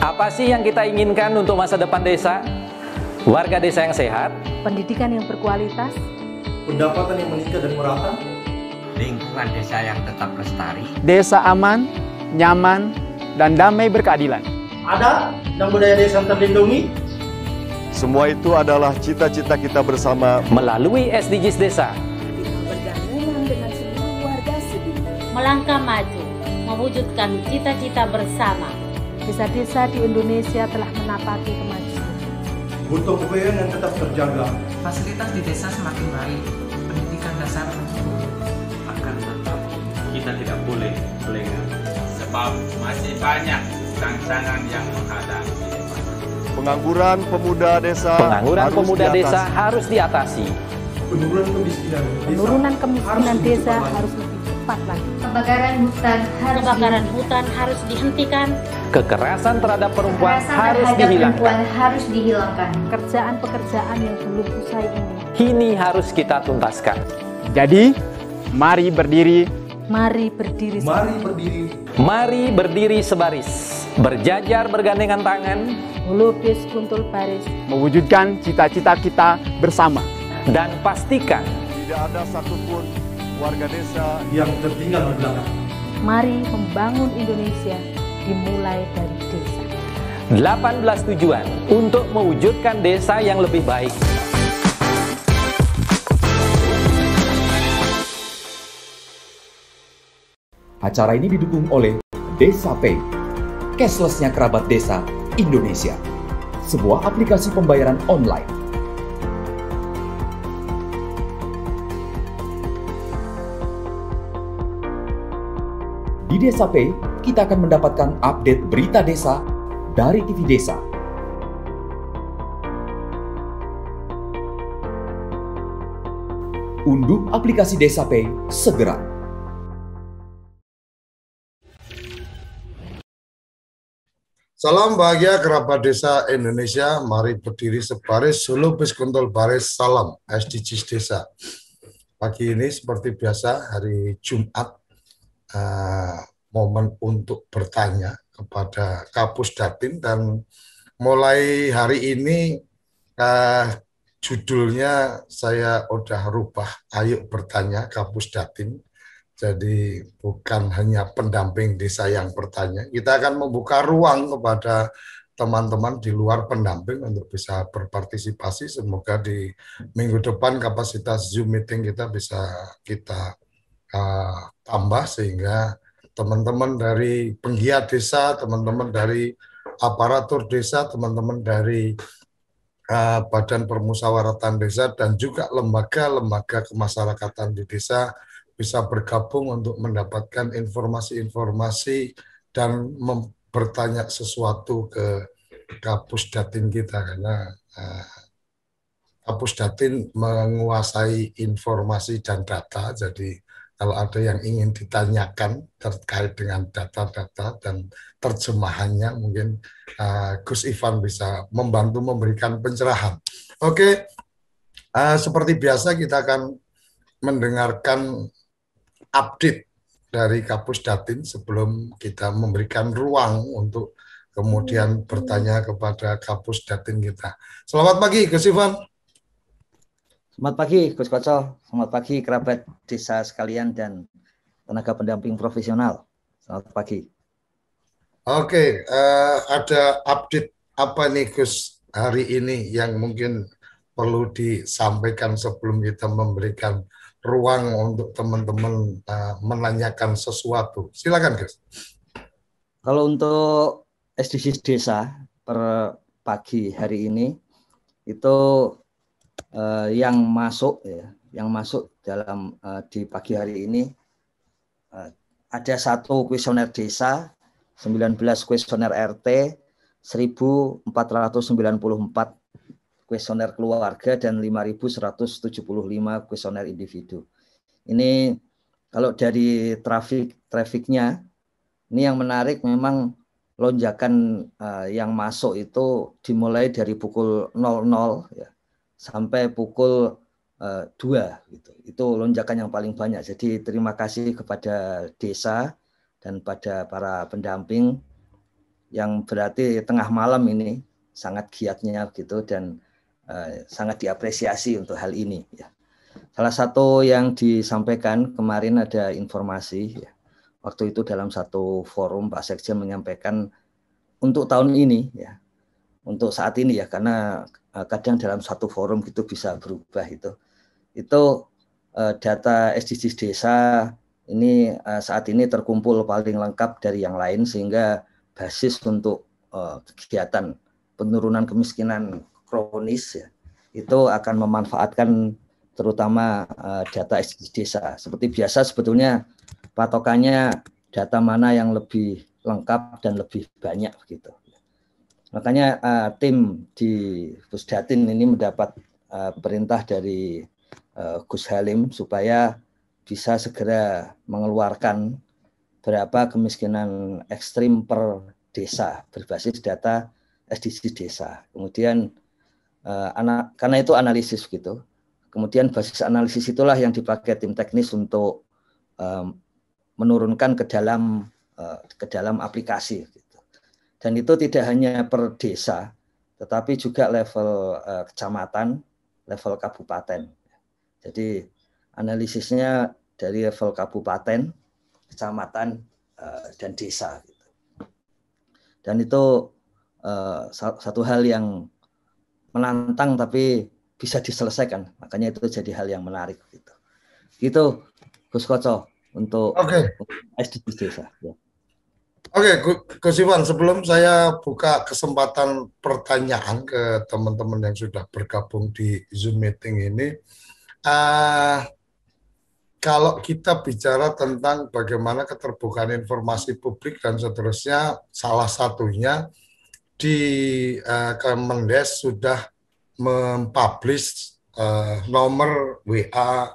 Apa sih yang kita inginkan untuk masa depan desa? Warga desa yang sehat, pendidikan yang berkualitas, pendapatan yang meningkat dan merata, lingkungan desa yang tetap lestari, desa aman, nyaman, dan damai berkeadilan. adat dan budaya desa terlindungi. Semua itu adalah cita-cita kita bersama melalui SDGs Desa. bergandeng dengan seluruh warga Sebi. Melangkah maju, mewujudkan cita-cita bersama. Desa-desa di Indonesia telah menapaki kemajuan. Gotong royong yang tetap terjaga. Fasilitas di desa semakin baik, pendidikan dasar mencukupi. Akan tetap kita tidak boleh lengah, sebab masih banyak tantangan yang menghadang. pengangguran pemuda desa. Pengangguran pemuda desa harus diatasi. Penurunan kemiskinan desa harus lebih cepat lagi. Kebakaran hutan harus dihentikan. Kekerasan terhadap perempuan harus dihilangkan. Pekerjaan-pekerjaan yang belum usai ini. Ini harus kita tuntaskan. Jadi, mari berdiri. Mari berdiri. Mari berdiri. Mari berdiri sebaris, berjajar bergandengan tangan, Melukis kuntul baris, Mewujudkan cita-cita kita bersama. dan pastikan Tidak ada satupun warga desa Yang tertinggal di belakang. mari membangun Indonesia dimulai dari desa. 18 tujuan untuk mewujudkan desa yang lebih baik. Acara ini didukung oleh Desa Pay, cashless-nya kerabat desa Indonesia, sebuah aplikasi pembayaran online. Di Desa Pay, kita akan mendapatkan update berita desa dari TV Desa. Unduh aplikasi Desa Pay segera. Salam bahagia kerabat desa Indonesia, mari berdiri sebaris, Solo bis kontol baris, salam SDGs Desa. Pagi ini seperti biasa hari Jumat, momen untuk bertanya kepada Kapus Datin, dan mulai hari ini judulnya saya udah rubah, ayo bertanya Kapus Datin. Jadi bukan hanya pendamping desa yang bertanya, kita akan membuka ruang kepada teman-teman di luar pendamping untuk bisa berpartisipasi. Semoga di minggu depan kapasitas Zoom meeting kita bisa kita tambah, sehingga teman-teman dari penggiat desa, teman-teman dari aparatur desa, teman-teman dari Badan Permusyawaratan Desa, dan juga lembaga-lembaga kemasyarakatan di desa bisa bergabung untuk mendapatkan informasi-informasi dan bertanya sesuatu ke Kapus Datin kita, karena Kapus Datin menguasai informasi dan data. Jadi kalau ada yang ingin ditanyakan terkait dengan data-data dan terjemahannya, mungkin Gus Ivan bisa membantu memberikan pencerahan. Oke, seperti biasa kita akan mendengarkan update dari Kapus Datin sebelum kita memberikan ruang untuk kemudian bertanya kepada Kapus Datin kita. Selamat pagi, Gus Ivan. Selamat pagi, Gus Koco. Selamat pagi, kerabat desa sekalian dan tenaga pendamping profesional. Selamat pagi. Oke, ada update apa nih, Gus, hari ini yang mungkin perlu disampaikan sebelum kita memberikan ruang untuk teman-teman menanyakan sesuatu. Silakan, Gus. Kalau untuk SDGs Desa per pagi hari ini itu yang masuk dalam di pagi hari ini ada 1 kuesioner desa, 19 kuesioner RT, 1.494 kuesioner keluarga, dan 5.175 kuesioner individu. Ini kalau dari trafiknya, ini yang menarik memang lonjakan yang masuk itu dimulai dari pukul 00 ya, sampai pukul 2 gitu. Itu lonjakan yang paling banyak. Jadi terima kasih kepada desa dan pada para pendamping yang berarti tengah malam ini sangat giatnya gitu, dan sangat diapresiasi untuk hal ini ya. Salah satu yang disampaikan kemarin ada informasi ya, waktu itu dalam satu forum Pak Sekjen menyampaikan untuk tahun ini ya, untuk saat ini ya, karena kadang dalam satu forum gitu bisa berubah itu data SDGs desa ini saat ini terkumpul paling lengkap dari yang lain, sehingga basis untuk kegiatan penurunan kemiskinan kronis ya, itu akan memanfaatkan terutama data SDGs desa. Seperti biasa sebetulnya patokannya data mana yang lebih lengkap dan lebih banyak gitu. Makanya tim di Pusdatin ini mendapat perintah dari Gus Halim supaya bisa segera mengeluarkan berapa kemiskinan ekstrim per desa berbasis data SDGs desa. Kemudian karena itu analisis gitu. Kemudian basis analisis itulah yang dipakai tim teknis untuk menurunkan ke dalam aplikasi gitu. Dan itu tidak hanya per desa, tetapi juga level kecamatan, level kabupaten. Jadi analisisnya dari level kabupaten, kecamatan, dan desa. Gitu. Dan itu satu hal yang menantang tapi bisa diselesaikan. Makanya itu jadi hal yang menarik. Gitu. Gitu Gus Koco untuk SDGs desa. Ya. Oke, Gus Iwan, sebelum saya buka kesempatan pertanyaan ke teman-teman yang sudah bergabung di Zoom meeting ini, kalau kita bicara tentang bagaimana keterbukaan informasi publik dan seterusnya, salah satunya di Kemendes sudah mempublish nomor WA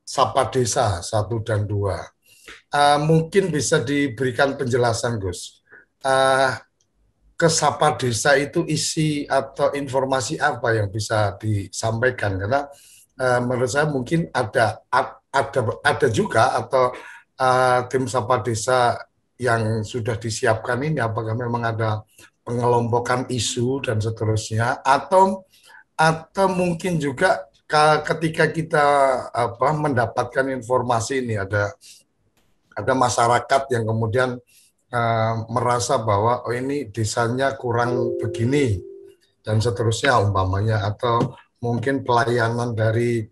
Sapa Desa 1 dan 2. Mungkin bisa diberikan penjelasan, Gus. Ke Sapa Desa itu isi atau informasi apa yang bisa disampaikan? Karena menurut saya mungkin ada juga, atau tim Sapa Desa yang sudah disiapkan ini apakah memang ada pengelompokan isu dan seterusnya, atau mungkin juga ketika kita mendapatkan informasi ini ada masyarakat yang kemudian merasa bahwa ini desanya kurang begini dan seterusnya umpamanya, atau mungkin pelayanan dari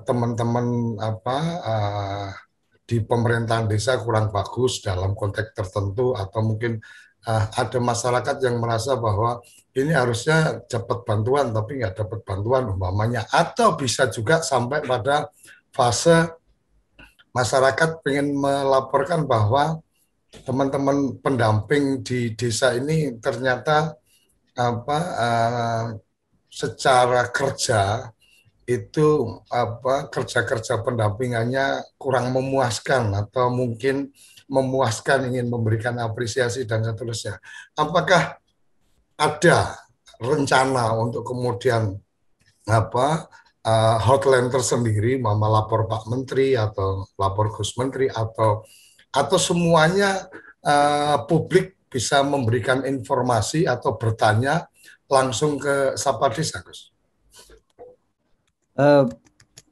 teman-teman di pemerintahan desa kurang bagus dalam konteks tertentu, atau mungkin ada masyarakat yang merasa bahwa ini harusnya dapat bantuan tapi nggak dapat bantuan umpamanya, atau bisa juga sampai pada fase masyarakat ingin melaporkan bahwa teman-teman pendamping di desa ini ternyata secara kerja itu kerja-kerja pendampingannya kurang memuaskan, atau mungkin memuaskan, ingin memberikan apresiasi dan seterusnya. Apakah ada rencana untuk kemudian hotline tersendiri, mama lapor Pak Menteri atau lapor Gus Menteri, atau semuanya publik bisa memberikan informasi atau bertanya langsung ke Sapa Desa, Gus?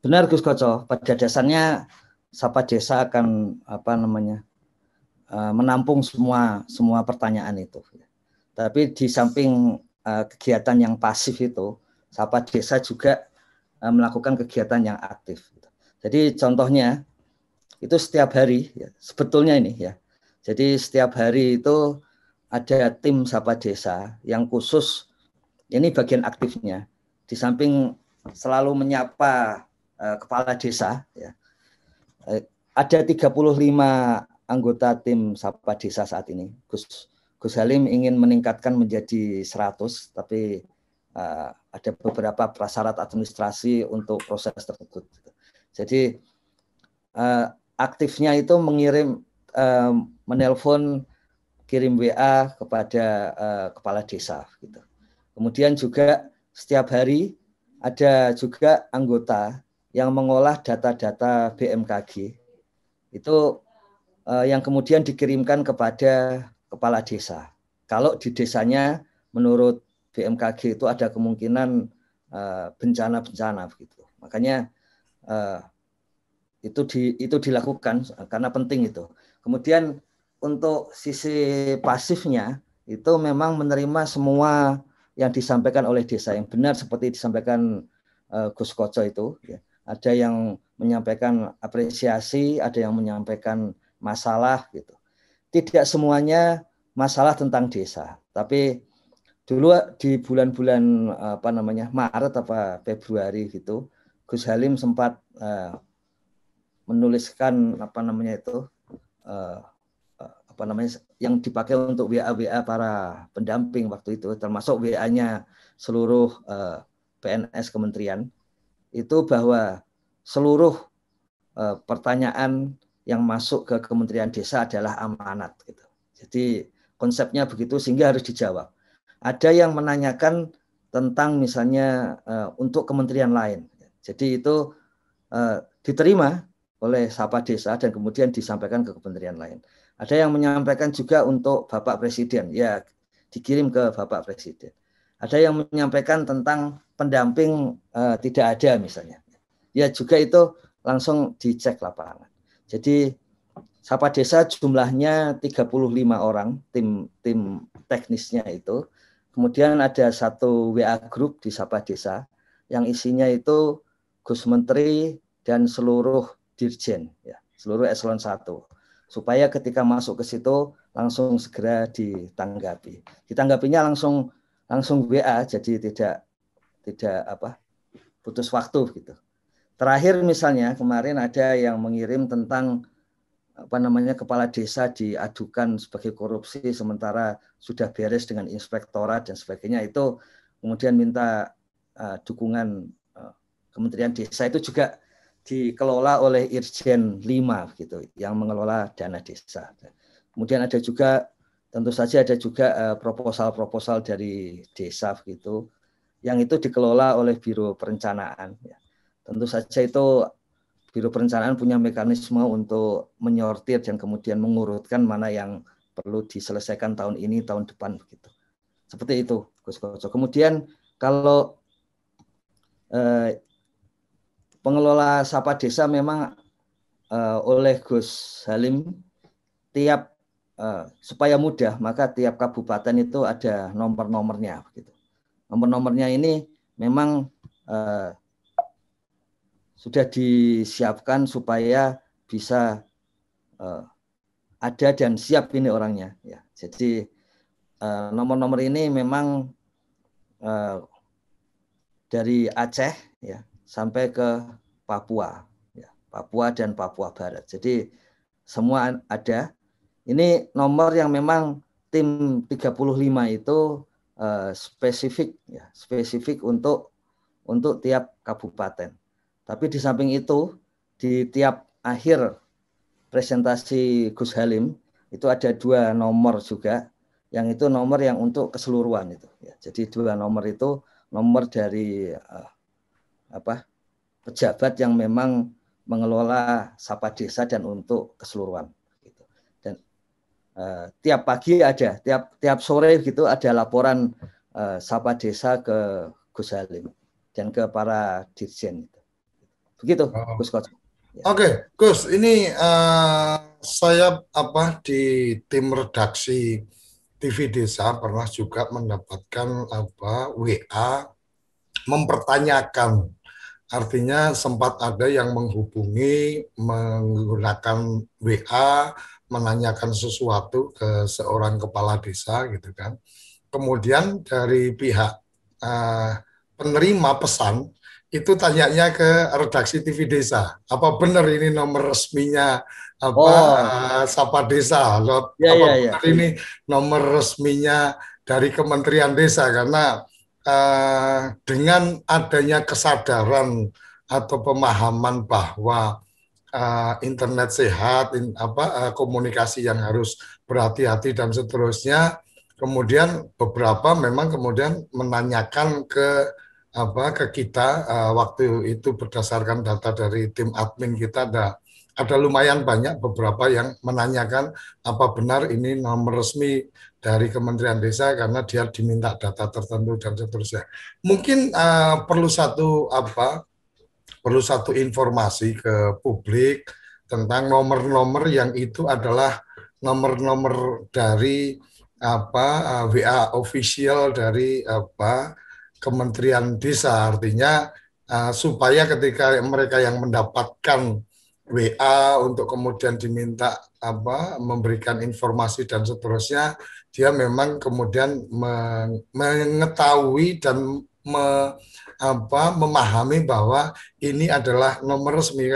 Benar Gus Koco, pada dasarnya Sapa Desa akan menampung semua pertanyaan itu. Tapi di samping kegiatan yang pasif itu, Sapa Desa juga melakukan kegiatan yang aktif. Jadi contohnya itu setiap hari, ya, sebetulnya ini ya. Jadi setiap hari itu ada tim Sapa Desa yang khusus, ini bagian aktifnya. Di samping selalu menyapa kepala desa, ya, ada 35 anggota tim Sapa Desa saat ini. Gus Halim ingin meningkatkan menjadi 100, tapi ada beberapa prasyarat administrasi untuk proses tersebut. Jadi aktifnya itu mengirim, menelpon, kirim WA kepada kepala desa. Gitu. Kemudian juga setiap hari ada juga anggota yang mengolah data-data BMKG itu yang kemudian dikirimkan kepada kepala desa. Kalau di desanya menurut BMKG itu ada kemungkinan bencana-bencana begitu. Makanya itu dilakukan karena penting itu. Kemudian untuk sisi pasifnya itu memang menerima semua yang disampaikan oleh desa yang benar seperti disampaikan Gus Koco itu. Ya. Ada yang menyampaikan apresiasi, ada yang menyampaikan masalah gitu. Tidak semuanya masalah tentang desa, tapi dulu di bulan-bulan Maret apa Februari gitu, Gus Halim sempat menuliskan yang dipakai untuk WA para pendamping waktu itu, termasuk WA-nya seluruh PNS kementerian, itu bahwa seluruh pertanyaan yang masuk ke Kementerian Desa adalah amanat gitu. Jadi konsepnya begitu sehingga harus dijawab. Ada yang menanyakan tentang misalnya untuk kementerian lain. Jadi itu diterima oleh Sapa Desa dan kemudian disampaikan ke kementerian lain. Ada yang menyampaikan juga untuk Bapak Presiden, ya dikirim ke Bapak Presiden. Ada yang menyampaikan tentang pendamping tidak ada misalnya. Ya juga itu langsung dicek lapangan. Jadi Sapa Desa jumlahnya 35 orang, tim teknisnya itu. Kemudian ada satu WA group di Sapa Desa yang isinya itu Gus Menteri dan seluruh dirjen, ya, seluruh eselon 1. Supaya ketika masuk ke situ langsung segera ditanggapi. Ditanggapinya langsung WA, jadi tidak putus waktu gitu. Terakhir misalnya kemarin ada yang mengirim tentang kepala desa diadukan sebagai korupsi sementara sudah beres dengan inspektorat dan sebagainya, itu kemudian minta dukungan Kementerian Desa, itu juga dikelola oleh Irjen 5 gitu yang mengelola dana desa. Kemudian ada juga tentu saja ada juga proposal-proposal dari desa gitu yang itu dikelola oleh Biro Perencanaan ya. Tentu saja itu Biro Perencanaan punya mekanisme untuk menyortir dan kemudian mengurutkan mana yang perlu diselesaikan tahun ini, tahun depan begitu. Seperti itu, Gus Koco. Kemudian kalau pengelola Sapa Desa memang oleh Gus Halim tiap supaya mudah maka tiap kabupaten itu ada nomor-nomornya begitu. Nomor-nomornya ini memang sudah disiapkan supaya bisa ada dan siap ini orangnya. Ya. Jadi nomor-nomor ini memang dari Aceh ya sampai ke Papua, ya, Papua dan Papua Barat. Jadi semua ada. Ini nomor yang memang tim 35 itu spesifik untuk tiap kabupaten. Tapi di samping itu, di tiap akhir presentasi Gus Halim, itu ada 2 nomor juga, yang itu nomor yang untuk keseluruhan itu. Ya, jadi 2 nomor itu nomor dari pejabat yang memang mengelola Sapa Desa dan untuk keseluruhan. Gitu. Dan tiap pagi ada, tiap sore gitu ada laporan Sapa Desa ke Gus Halim dan ke para dirjen itu. Begitu, Gus Koco. Ya. Oke, Gus, ini saya di tim redaksi TV Desa pernah juga mendapatkan WA mempertanyakan, artinya sempat ada yang menghubungi menggunakan WA menanyakan sesuatu ke seorang kepala desa gitu kan. Kemudian dari pihak penerima pesan itu tanyanya ke redaksi TV Desa, apa benar ini nomor resminya Sapa Desa, benar ini nomor resminya dari Kementerian Desa, karena dengan adanya kesadaran atau pemahaman bahwa internet sehat, komunikasi yang harus berhati-hati dan seterusnya, kemudian beberapa memang kemudian menanyakan ke kita waktu itu berdasarkan data dari tim admin kita ada lumayan banyak beberapa yang menanyakan apa benar ini nomor resmi dari Kementerian Desa karena dia diminta data tertentu dan seterusnya. Mungkin perlu satu informasi ke publik tentang nomor-nomor yang itu adalah nomor-nomor dari WA official dari Kementerian Desa, artinya supaya ketika mereka yang mendapatkan WA untuk kemudian diminta memberikan informasi dan seterusnya, dia memang kemudian mengetahui dan memahami bahwa ini adalah nomor resmi.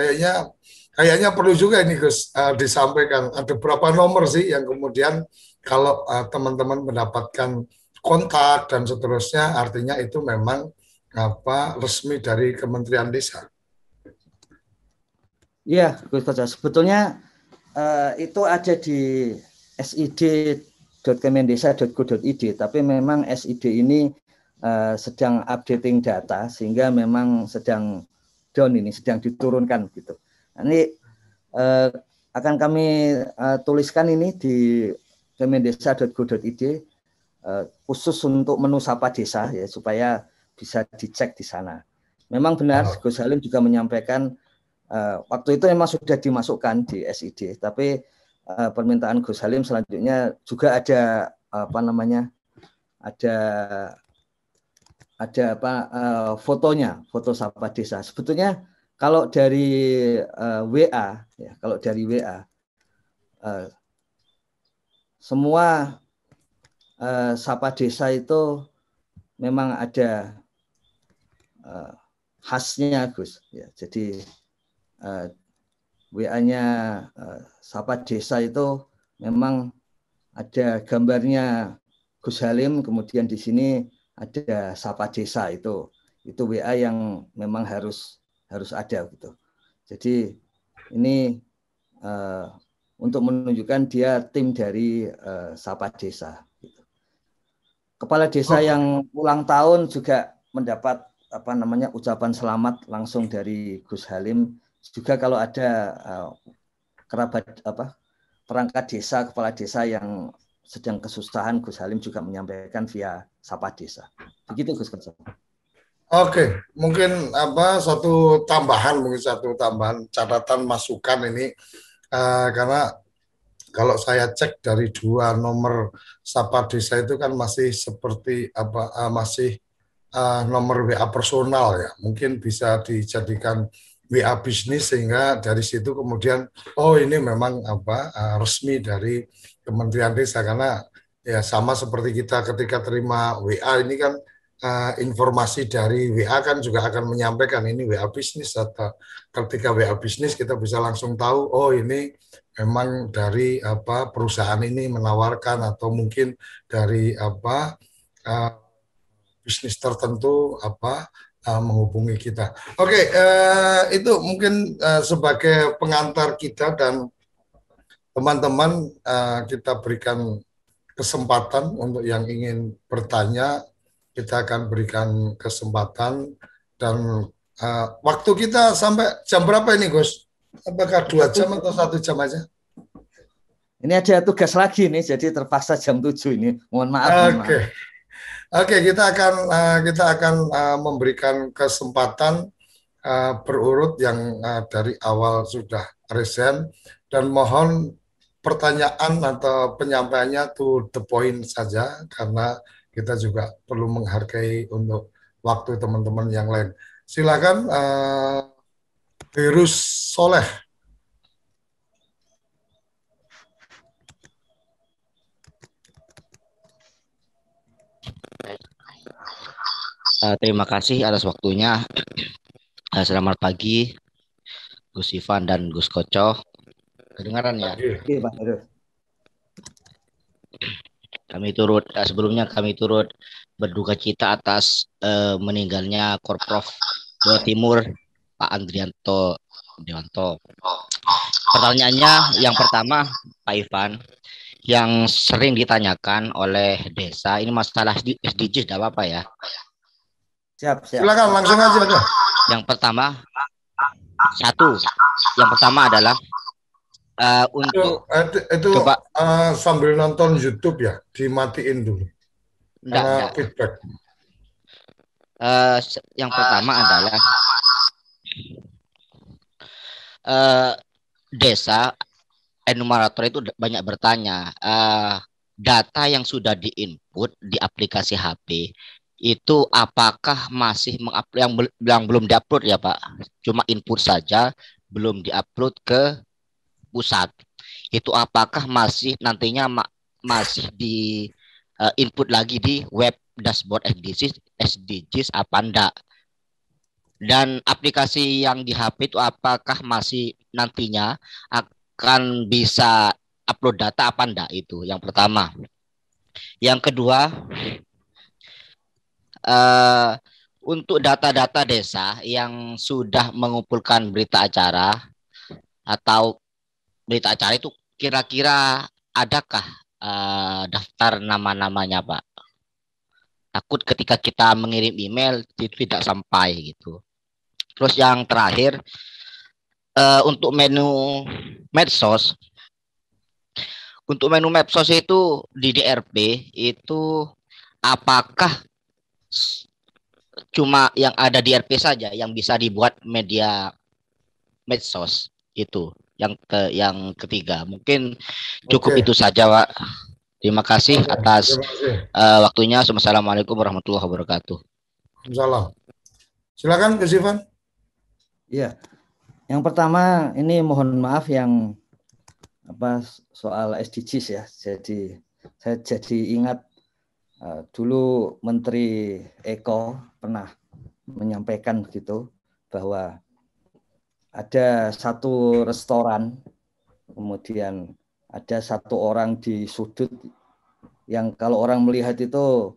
Kayaknya perlu juga ini Gus disampaikan ada berapa nomor sih yang kemudian kalau teman-teman mendapatkan kontak dan seterusnya, artinya itu memang resmi dari Kementerian Desa. Iya, Gus Koco. Sebetulnya itu ada di sid.kemendesa.go.id, tapi memang SID ini sedang updating data sehingga memang sedang down ini, sedang diturunkan gitu. Ini akan kami tuliskan ini di kemendesa.go.id khusus untuk menu Sapa Desa ya supaya bisa dicek di sana. Memang benar Gus Halim juga menyampaikan waktu itu memang sudah dimasukkan di SID, tapi permintaan Gus Halim selanjutnya juga ada fotonya, foto Sapa Desa. Sebetulnya kalau dari WA semua Sapa Desa itu memang ada khasnya Gus ya. Jadi WA-nya Sapa Desa itu memang ada gambarnya Gus Halim, kemudian di sini ada Sapa Desa itu WA yang memang harus ada gitu. Jadi ini untuk menunjukkan dia tim dari Sapa Desa. Gitu. Kepala desa yang ulang tahun juga mendapat ucapan selamat langsung dari Gus Halim. Juga kalau ada kerabat perangkat desa, kepala desa yang sedang kesusahan, Gus Halim juga menyampaikan via Sapa Desa. Begitu Gus Koco. Oke, mungkin satu tambahan catatan masukan ini karena kalau saya cek dari 2 nomor Sapa Desa itu kan masih seperti nomor WA personal ya, mungkin bisa dijadikan WA bisnis sehingga dari situ kemudian ini memang resmi dari Kementerian Desa karena ya sama seperti kita ketika terima WA ini kan informasi dari WA kan juga akan menyampaikan ini WA bisnis, atau ketika WA bisnis kita bisa langsung tahu ini memang dari perusahaan ini menawarkan atau mungkin dari bisnis tertentu menghubungi kita. Oke, itu mungkin sebagai pengantar kita dan teman-teman kita berikan kesempatan untuk yang ingin bertanya, kita akan berikan kesempatan dan waktu kita sampai jam berapa ini Gus? Apakah 2 jam atau 1 jam aja? Ini ada tugas lagi nih, jadi terpaksa jam 7 ini. Mohon maaf. Oke, kita akan memberikan kesempatan berurut yang dari awal sudah resen dan mohon pertanyaan atau penyampaiannya to the point saja karena kita juga perlu menghargai untuk waktu teman-teman yang lain. Silakan Virus Soleh. Terima kasih atas waktunya. Selamat pagi, Gus Ivan dan Gus Koco. Kedengaran ya? Iya, Pak. Sebelumnya kami turut berduka cita atas meninggalnya Korprov Jawa Timur, Pak Andrianto Dewanto. Pertanyaannya yang pertama, Pak Ivan, yang sering ditanyakan oleh desa, ini masalah SDGs, tidak apa-apa ya? Siap. Silakan langsung aja. Yang pertama, Satu, yang pertama adalah untuk itu coba sambil nonton YouTube ya, dimatiin dulu. Karena feedback. Yang pertama adalah desa enumerator itu banyak bertanya, data yang sudah diinput di aplikasi HP itu apakah masih yang belum diupload ya Pak, cuma input saja belum diupload ke pusat, itu apakah masih nantinya masih di input lagi di web dashboard SDGs apa enggak, dan aplikasi yang di HP itu apakah masih nantinya akan bisa upload data apa enggak, itu yang pertama. Yang kedua, untuk data-data desa yang sudah mengumpulkan berita acara atau berita acara itu kira-kira adakah daftar nama-namanya Pak? Takut ketika kita mengirim email itu tidak sampai gitu. Terus yang terakhir, untuk menu medsos. Untuk menu medsos itu di DRP itu apakah cuma yang ada di RP saja yang bisa dibuat media medsos? Itu yang ketiga. Mungkin cukup itu saja Pak. Terima kasih atas waktunya. Assalamualaikum warahmatullahi wabarakatuh. Salam. Silakan Gus Ivan. Iya. Yang pertama ini mohon maaf yang soal SDGs ya. Jadi saya ingat dulu Menteri Eko pernah menyampaikan begitu bahwa ada satu restoran, kemudian ada satu orang di sudut yang kalau orang melihat itu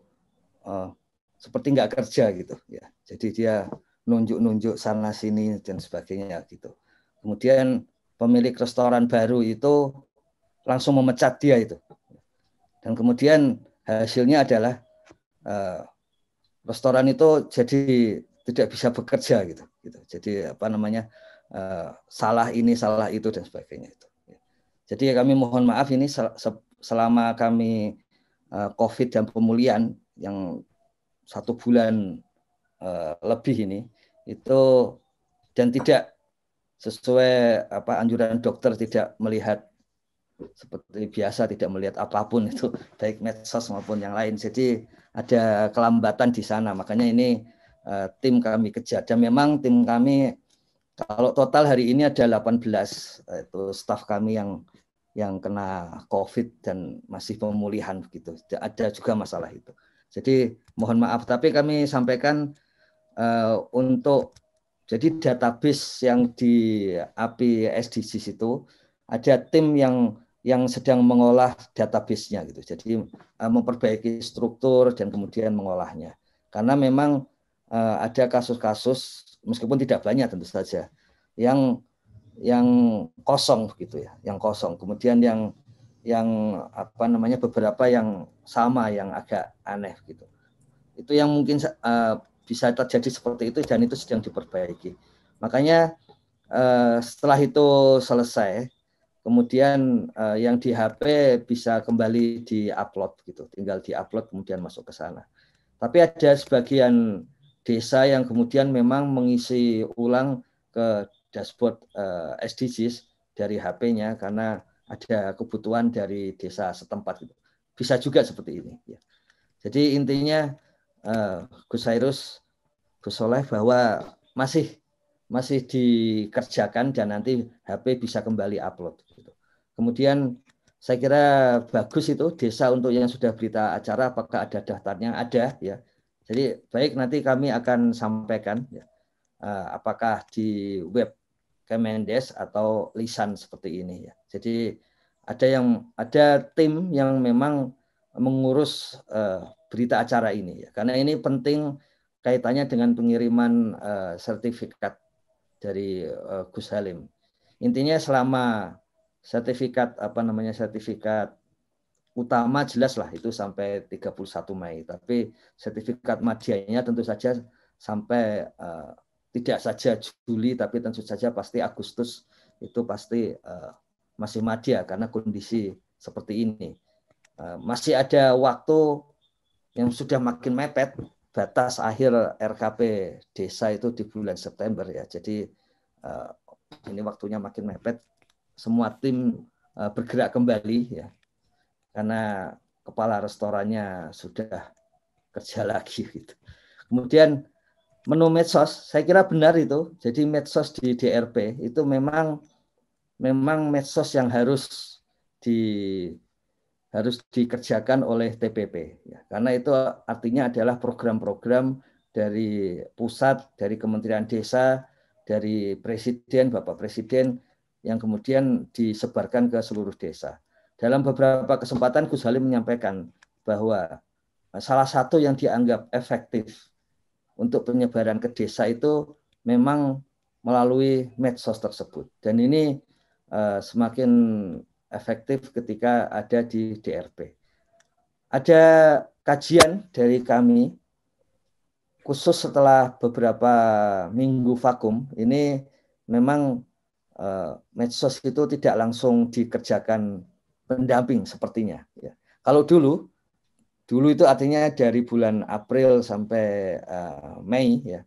seperti nggak kerja gitu ya. Jadi dia nunjuk-nunjuk sana sini dan sebagainya gitu. Kemudian pemilik restoran baru itu langsung memecat dia itu. Dan kemudian hasilnya adalah restoran itu jadi tidak bisa bekerja gitu. Jadi salah ini salah itu dan sebagainya itu. Jadi kami mohon maaf ini selama kami COVID dan pemulihan yang 1 bulan lebih ini itu dan tidak sesuai anjuran dokter, tidak melihat seperti biasa, tidak melihat apapun itu baik medsos maupun yang lain. Jadi ada kelambatan di sana. Makanya ini tim kami kejar. Dan memang tim kami kalau total hari ini ada 18 itu staf kami yang kena COVID dan masih pemulihan begitu. Ada juga masalah itu. Jadi mohon maaf, tapi kami sampaikan untuk jadi database yang di API SDGs itu ada tim yang sedang mengolah database-nya gitu. Jadi memperbaiki struktur dan kemudian mengolahnya. Karena memang ada kasus-kasus meskipun tidak banyak tentu saja yang kosong gitu ya, yang kosong. Kemudian yang beberapa yang sama yang agak aneh gitu. Itu yang mungkin bisa terjadi seperti itu dan itu sedang diperbaiki. Makanya setelah itu selesai, kemudian yang di HP bisa kembali di-upload gitu, tinggal di-upload kemudian masuk ke sana. Tapi ada sebagian desa yang kemudian memang mengisi ulang ke dashboard SDGs dari HP-nya karena ada kebutuhan dari desa setempat gitu. Bisa juga seperti ini ya. Jadi intinya Gus Hairus, Gus Soleh bahwa masih dikerjakan dan nanti HP bisa kembali upload gitu. Kemudian saya kira bagus itu desa untuk yang sudah berita acara apakah ada daftarnya, ada ya. Jadi baik nanti kami akan sampaikan ya, apakah di web Kemendes atau lisan seperti ini ya. Jadi ada tim yang memang mengurus berita acara ini ya. Karena ini penting kaitannya dengan pengiriman sertifikat dari Gus Halim. Intinya selama sertifikat sertifikat utama jelas lah itu sampai 31 Mei, tapi sertifikat medianya tentu saja sampai tidak saja Juli, tapi tentu saja pasti Agustus itu pasti masih madya karena kondisi seperti ini. Masih ada waktu yang sudah makin mepet, batas akhir RKP desa itu di bulan September ya. Jadi ini waktunya makin mepet. Semua tim bergerak kembali ya, karena kepala restorannya sudah kerja lagi gitu. Kemudian menu medsos, saya kira benar itu. Jadi medsos di DRP itu memang medsos yang harus dikerjakan oleh TPP ya. Karena itu artinya adalah program-program dari pusat, dari Kementerian Desa, dari Presiden, Bapak Presiden yang kemudian disebarkan ke seluruh desa. Dalam beberapa kesempatan Gus Halim menyampaikan bahwa salah satu yang dianggap efektif untuk penyebaran ke desa itu memang melalui medsos tersebut. Dan ini semakin efektif ketika ada di DRP. Ada kajian dari kami, khusus setelah beberapa minggu vakum, ini memang medsos itu tidak langsung dikerjakan pendamping sepertinya. Ya. Kalau dulu itu artinya dari bulan April sampai Mei, ya,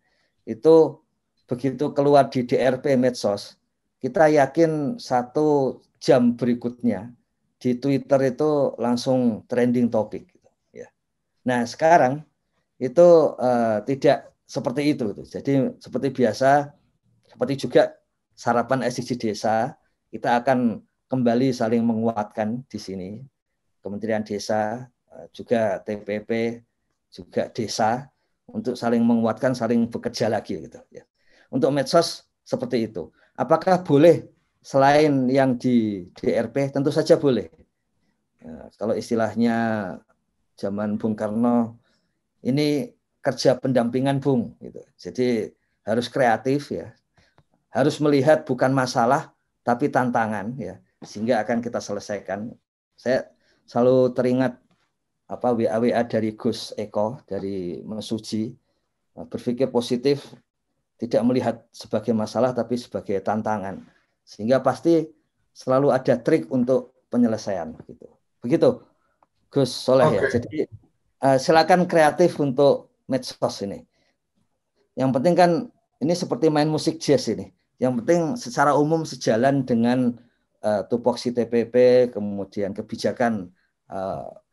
itu begitu keluar di DRP medsos, kita yakin 1 jam berikutnya di Twitter itu langsung trending topik. Ya. Nah sekarang itu tidak seperti itu. Jadi seperti biasa, seperti juga sarapan SDG desa, kita akan kembali saling menguatkan di sini. Kementerian Desa, juga TPP, juga desa, untuk saling menguatkan, saling bekerja lagi gitu. Ya. Untuk medsos seperti itu. Apakah boleh selain yang di DRP? Tentu saja boleh. Ya, kalau istilahnya zaman Bung Karno, ini kerja pendampingan Bung. Gitu. Jadi harus kreatif ya, harus melihat bukan masalah tapi tantangan ya, sehingga akan kita selesaikan. Saya selalu teringat WA dari Gus Eko dari Mesuji, berpikir positif, tidak melihat sebagai masalah tapi sebagai tantangan, sehingga pasti selalu ada trik untuk penyelesaian gitu. Begitu Gus Soleh ya. Jadi silakan kreatif untuk medsos ini. Yang penting kan ini seperti main musik jazz ini. Yang penting secara umum sejalan dengan tupoksi TPP, kemudian kebijakan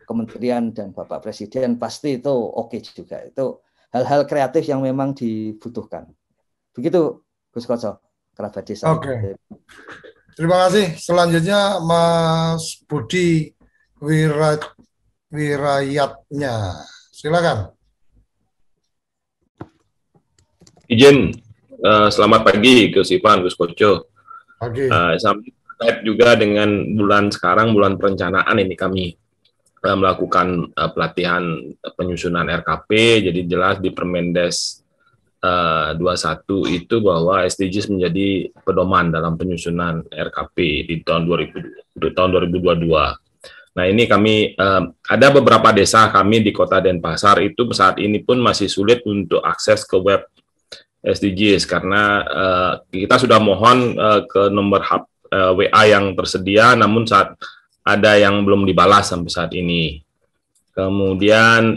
Kementerian dan Bapak Presiden, pasti itu oke juga. Itu hal-hal kreatif yang memang dibutuhkan. Begitu Gus Koco, kerabat desa. Oke. Terima kasih. Selanjutnya Mas Budi Wirayatnya. Silakan. Izin, selamat pagi Gus Ivan, Gus Koco. Pagi. Terkait juga dengan bulan sekarang, bulan perencanaan ini kami melakukan pelatihan penyusunan RKP. Jadi jelas di Permendes 21 itu bahwa SDGs menjadi pedoman dalam penyusunan RKP di tahun 2022. Nah ini kami ada beberapa desa kami di Kota Denpasar itu saat ini pun masih sulit untuk akses ke web SDGs karena kita sudah mohon ke nomor WA yang tersedia, namun saat ada yang belum dibalas sampai saat ini. Kemudian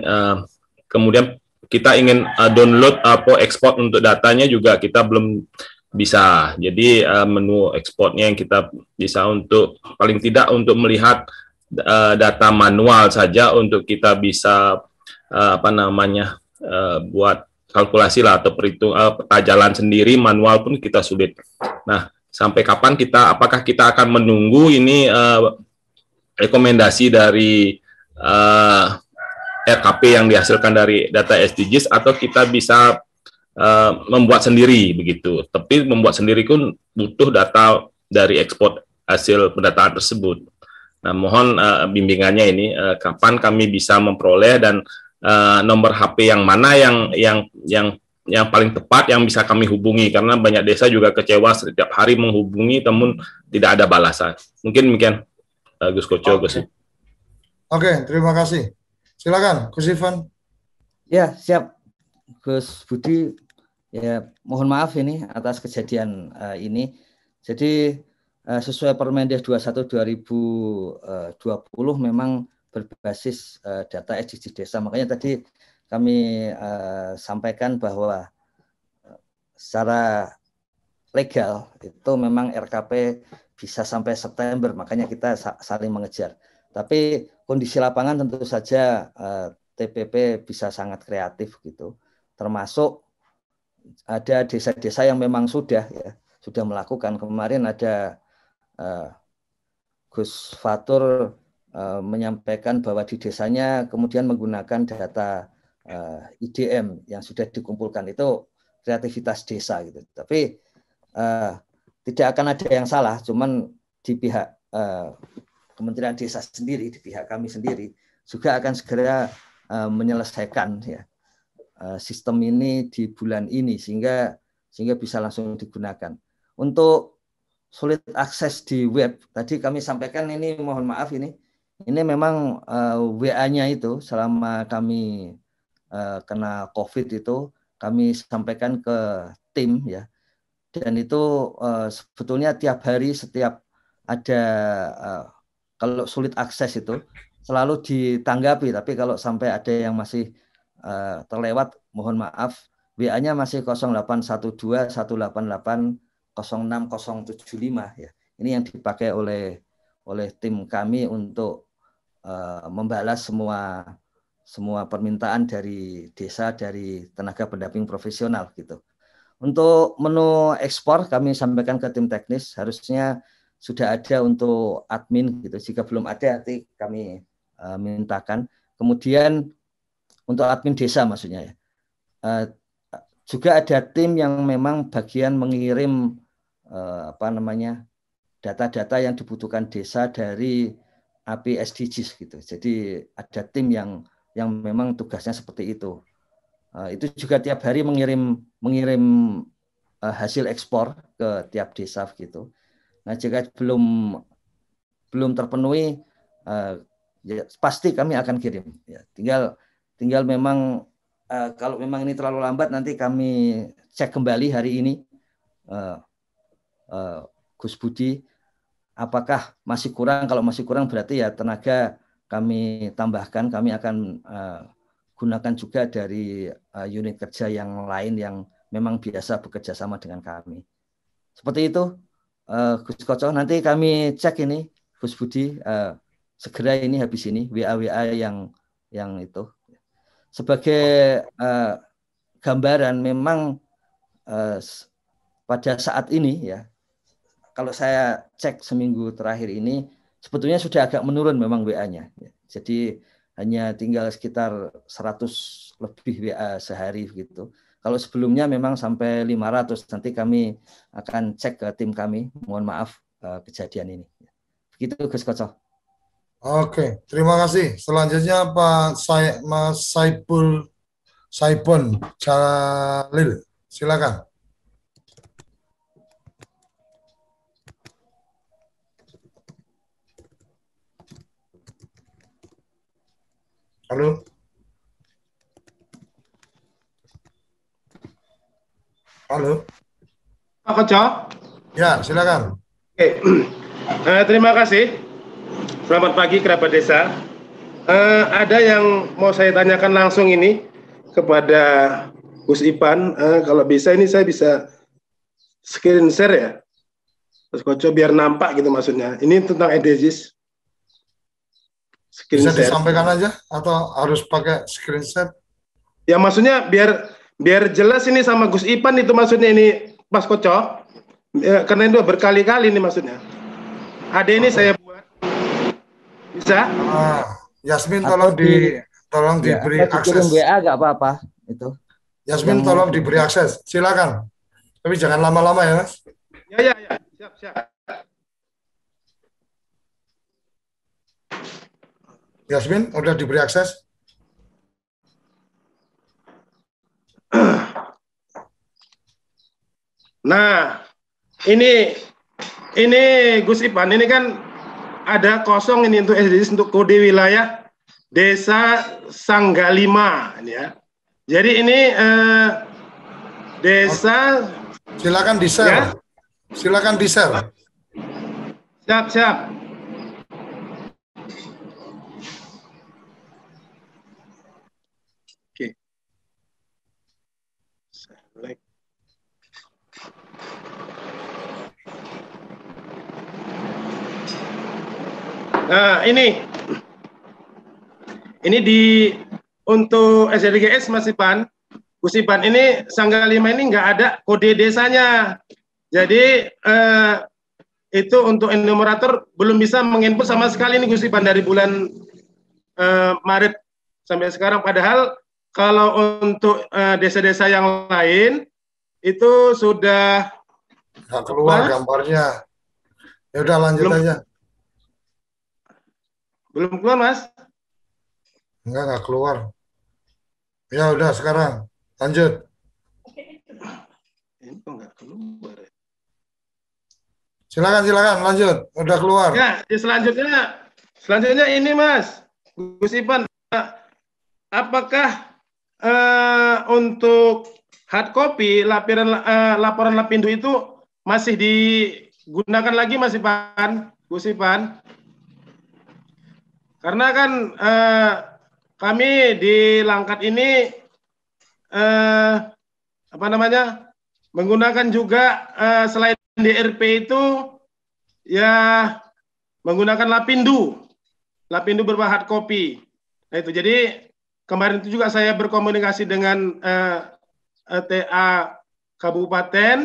kita ingin download atau ekspor untuk datanya juga kita belum bisa. Jadi menu ekspornya yang kita bisa untuk paling tidak untuk melihat data manual saja untuk kita bisa buat kalkulasi lah atau perhitung peta jalan sendiri manual pun kita sulit. Nah, sampai kapan apakah kita akan menunggu ini rekomendasi dari RKP yang dihasilkan dari data SDGs atau kita bisa membuat sendiri begitu. Tapi membuat sendiri pun butuh data dari ekspor hasil pendataan tersebut. Nah, mohon bimbingannya ini kapan kami bisa memperoleh dan nomor HP yang mana yang paling tepat yang bisa kami hubungi, karena banyak desa juga kecewa setiap hari menghubungi namun tidak ada balasan. Mungkin demikian Gus Koco. Oke, terima kasih. Silakan Gus Ivan. Ya, siap Gus Budi. Ya, mohon maaf ini atas kejadian ini. Jadi sesuai Permendes 21 2020 memang berbasis data SDGs desa. Makanya tadi kami sampaikan bahwa secara legal itu memang RKP bisa sampai September, makanya kita saling mengejar. Tapi kondisi lapangan tentu saja TPP bisa sangat kreatif gitu. Termasuk ada desa-desa yang memang sudah melakukan. Kemarin ada Gus Fatur menyampaikan bahwa di desanya kemudian menggunakan data IDM yang sudah dikumpulkan. Itu kreativitas desa gitu. Tapi tidak akan ada yang salah, cuman di pihak Kementerian Desa sendiri, di pihak kami sendiri juga akan segera menyelesaikan sistem ini di bulan ini sehingga bisa langsung digunakan. Untuk sulit akses di web, tadi kami sampaikan ini, mohon maaf ini memang WA-nya itu selama kami kena COVID itu kami sampaikan ke tim ya. Dan itu sebetulnya tiap hari setiap ada kalau sulit akses itu selalu ditanggapi, tapi kalau sampai ada yang masih terlewat, mohon maaf, WA-nya masih 0812 188 06075 ya. Ini yang dipakai oleh tim kami untuk membalas semua permintaan dari desa, dari tenaga pendamping profesional gitu. Untuk menu ekspor kami sampaikan ke tim teknis, harusnya sudah ada untuk admin gitu. Jika belum ada nanti kami mintakan. Kemudian untuk admin desa maksudnya ya. Juga ada tim yang memang bagian mengirim data-data yang dibutuhkan desa dari API SDGs gitu. Jadi ada tim yang memang tugasnya seperti itu. Itu juga tiap hari mengirim hasil ekspor ke tiap desa gitu. Nah, jika belum terpenuhi, ya, pasti kami akan kirim. Ya, tinggal memang kalau memang ini terlalu lambat, nanti kami cek kembali hari ini, Gus Budi, apakah masih kurang? Kalau masih kurang berarti ya tenaga kami tambahkan. Kami akan gunakan juga dari unit kerja yang lain yang memang biasa bekerja sama dengan kami. Seperti itu, Gus Koco. Nanti kami cek ini, Gus Budi, segera ini habis ini WA yang itu. Sebagai gambaran, memang pada saat ini ya, kalau saya cek seminggu terakhir ini, sebetulnya sudah agak menurun memang WA-nya. Jadi hanya tinggal sekitar 100 lebih WA sehari gitu. Kalau sebelumnya memang sampai 500, nanti kami akan cek ke tim kami. Mohon maaf kejadian ini. Begitu Gus Koco. Oke, terima kasih. Selanjutnya Pak Mas Saibun Jalil. Silakan. Halo. Halo. Pak Koco. Ya, silakan. Oke. Terima kasih. Selamat pagi kerabat desa. Ada yang mau saya tanyakan langsung ini kepada Gus Ipan. Kalau bisa ini saya bisa screen share ya, Gus Koco, biar nampak gitu maksudnya. Ini tentang SDGs. Bisa disampaikan aja atau harus pakai screen share? Ya maksudnya biar jelas ini sama Gus Ipan itu maksudnya ini Mas Koco. Karena itu berkali-kali ini maksudnya. Ada ini saya buat. Bisa? Yasmin tolong diberi akses. WA nggak apa-apa itu. Yasmin tolong diberi akses. Silakan. Tapi jangan lama-lama ya, Mas. Ya. Siap. Yasmin, udah diberi akses? Nah, ini Gus Ipan, ini kan ada kosong ini untuk SDGs, untuk kode wilayah Desa Sanggalima ini ya. Jadi ini desa. Silakan di-share. Ya? Silakan di-share. Siap. Oke. Select. Nah, ini untuk SDGs Mas Ipan, Gus Ipan, ini Sangga 5 ini nggak ada kode desanya. Jadi itu untuk enumerator belum bisa menginput sama sekali nih Gus Ipan dari bulan Maret sampai sekarang. Padahal kalau untuk desa-desa yang lain itu sudah nggak keluar gambarnya. Ya udah lanjut aja. Belum keluar, Mas? Nggak keluar. Ya udah sekarang lanjut. Ini kok nggak keluar ya? Silakan lanjut. Udah keluar. Ya, selanjutnya ini Mas Gus Ipan, apakah untuk hard copy laporan Lapindo itu masih digunakan lagi Mas Ipan, Gus Ipan? Karena kan kami di Langkat ini menggunakan juga selain DRP itu ya menggunakan Lapindo berupa hard copy. Nah itu jadi kemarin itu juga saya berkomunikasi dengan TA Kabupaten.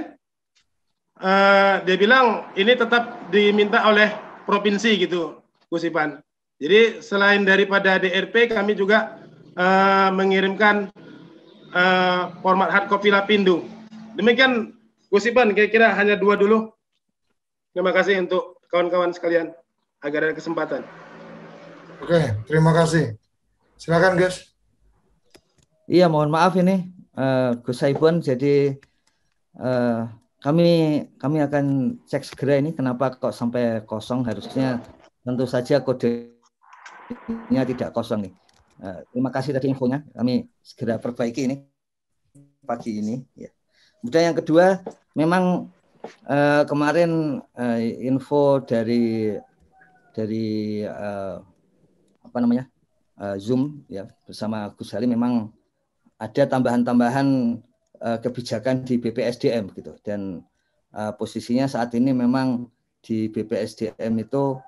Dia bilang ini tetap diminta oleh provinsi gitu, Gus Ipan. Jadi selain daripada DRP kami juga mengirimkan format hard copy Lapindo. Demikian Gus Ipan, kira-kira hanya 2 dulu. Terima kasih untuk kawan-kawan sekalian agar ada kesempatan. Oke, terima kasih. Silakan Gus. Iya, mohon maaf ini Gus Saibun. Jadi kami akan cek segera ini kenapa kok sampai kosong. Harusnya tentu saja kodenya tidak kosong nih. Terima kasih tadi infonya. Kami segera perbaiki ini pagi ini. Ya. Kemudian yang kedua, memang kemarin info dari Zoom ya bersama Gus Halim memang ada tambahan-tambahan kebijakan di BPSDM gitu, dan posisinya saat ini memang di BPSDM itu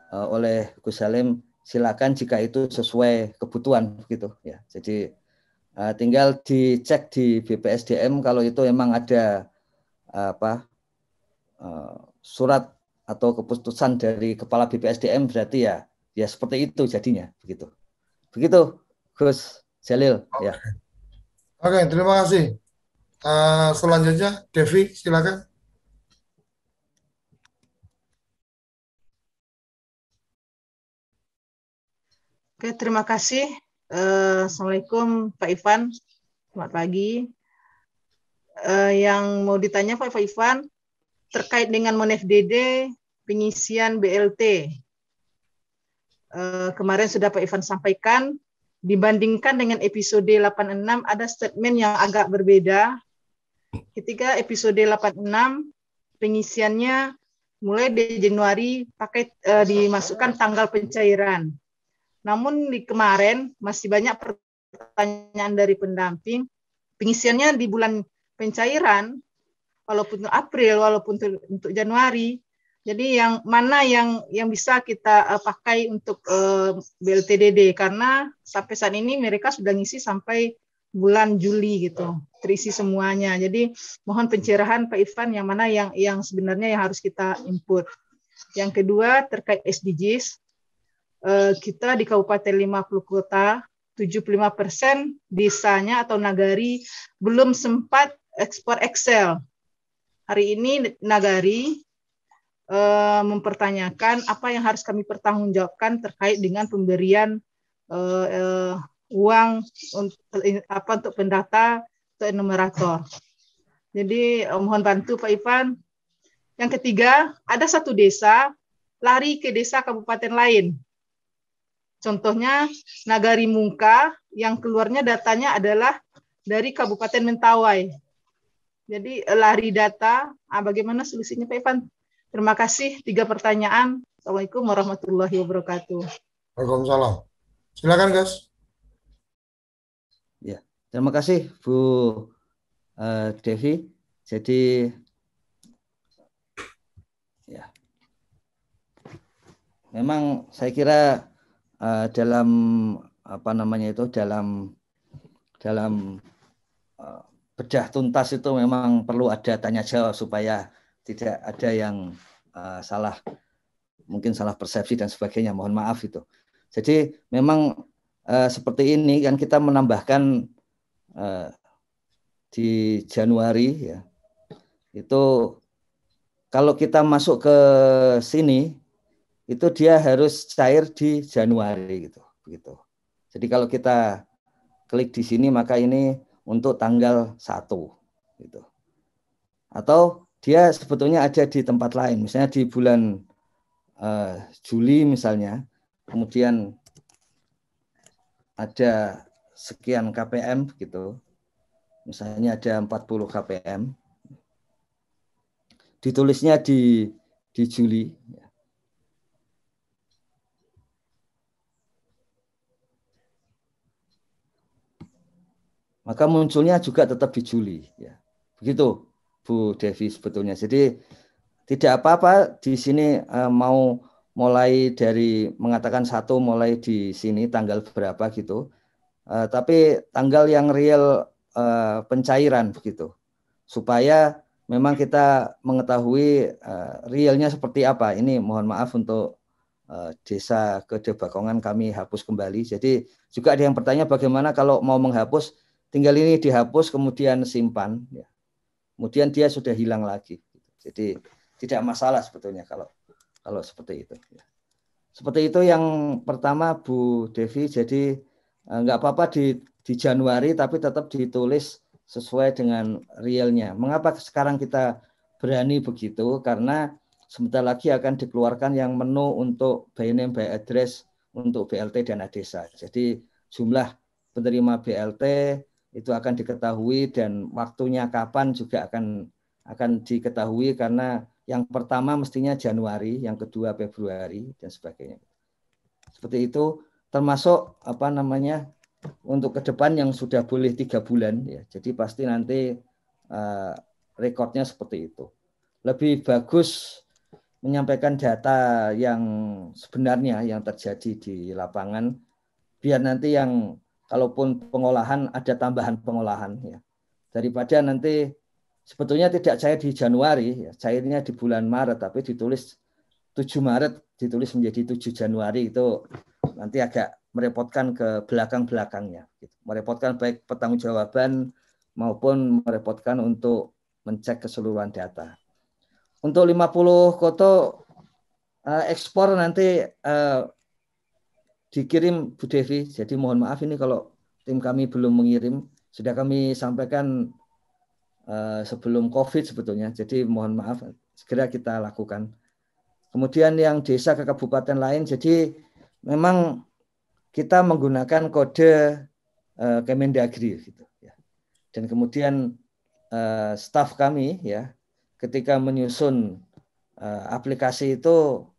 oleh Gus Halim silakan jika itu sesuai kebutuhan gitu ya. Jadi tinggal dicek di BPSDM kalau itu memang ada surat atau keputusan dari kepala BPSDM, berarti ya seperti itu jadinya begitu. Begitu Gus Jalil. Oke. Ya. Oke, terima kasih. Selanjutnya Devi, silakan. Oke, terima kasih. Assalamualaikum Pak Ivan. Selamat pagi. Yang mau ditanya Pak Ivan terkait dengan MONFDD pengisian BLT. Kemarin sudah Pak Ivan sampaikan, dibandingkan dengan episode 86 ada statement yang agak berbeda. Ketika episode 86 pengisiannya mulai dari Januari dimasukkan tanggal pencairan. Namun di kemarin masih banyak pertanyaan dari pendamping, pengisiannya di bulan pencairan, walaupun untuk April, walaupun untuk Januari. Jadi yang mana yang bisa kita pakai untuk BLTDD, karena sampai saat ini mereka sudah ngisi sampai bulan Juli gitu, terisi semuanya. Jadi mohon pencerahan Pak Ivan yang mana yang sebenarnya yang harus kita input. Yang kedua terkait SDGs. Kita di Kabupaten 50 kota, 75% desanya atau nagari belum sempat ekspor Excel. Hari ini nagari mempertanyakan apa yang harus kami pertanggungjawabkan terkait dengan pemberian uang untuk pendata atau enumerator. Jadi mohon bantu Pak Ivan. Yang ketiga, ada satu desa lari ke desa kabupaten lain. Contohnya Nagari Mungka yang keluarnya datanya adalah dari Kabupaten Mentawai. Jadi lari data, bagaimana solusinya Pak Ivan? Terima kasih, 3 pertanyaan. Assalamualaikum warahmatullahi wabarakatuh. Waalaikumsalam. Silakan, guys. Ya, terima kasih Bu Devi. Jadi ya, memang saya kira dalam apa namanya itu dalam bedah tuntas itu memang perlu ada tanya jawab supaya tidak ada yang mungkin salah persepsi dan sebagainya. Mohon maaf itu. Jadi memang seperti ini kan kita menambahkan di Januari ya. Itu kalau kita masuk ke sini itu dia harus cair di Januari gitu. Jadi kalau kita klik di sini maka ini untuk tanggal 1 gitu. Atau dia sebetulnya ada di tempat lain, misalnya di bulan Juli misalnya, kemudian ada sekian KPM gitu. Misalnya ada 40 KPM. Ditulisnya di Juli. Maka munculnya juga tetap di Juli. Ya. Begitu Bu Devi sebetulnya. Jadi tidak apa-apa di sini mau mulai dari mengatakan 1 mulai di sini tanggal berapa gitu. Tapi tanggal yang real pencairan begitu. Supaya memang kita mengetahui realnya seperti apa. Ini mohon maaf untuk Desa Kedebakongan kami hapus kembali. Jadi juga ada yang bertanya bagaimana kalau mau menghapus, tinggal ini dihapus kemudian simpan. Ya. Kemudian dia sudah hilang lagi. Jadi tidak masalah sebetulnya kalau seperti itu. Ya. Seperti itu yang pertama Bu Devi. Jadi nggak apa-apa di Januari tapi tetap ditulis sesuai dengan realnya. Mengapa sekarang kita berani begitu? Karena sebentar lagi akan dikeluarkan yang menu untuk by name by address untuk BLT dana desa. Jadi jumlah penerima BLT itu akan diketahui dan waktunya kapan juga akan diketahui karena yang pertama mestinya Januari, yang kedua Februari dan sebagainya. Seperti itu termasuk apa namanya untuk ke depan yang sudah boleh 3 bulan ya. Jadi pasti nanti rekodnya seperti itu. Lebih bagus menyampaikan data yang sebenarnya yang terjadi di lapangan biar nanti yang kalaupun pengolahan ada tambahan pengolahan ya. Daripada nanti sebetulnya tidak cair di Januari ya, cairnya di bulan Maret tapi ditulis 7 Maret ditulis menjadi 7 Januari itu nanti agak merepotkan ke belakang-belakangnya gitu. Merepotkan baik pertanggungjawaban maupun merepotkan untuk mencek keseluruhan data. Untuk 50 koto ekspor nanti dikirim Bu Devi. Jadi mohon maaf ini kalau tim kami belum mengirim. Sudah kami sampaikan sebelum COVID sebetulnya. Jadi mohon maaf segera kita lakukan. Kemudian yang desa ke kabupaten lain. Jadi memang kita menggunakan kode Kemendagri gitu ya. Dan kemudian staf kami ya ketika menyusun aplikasi itu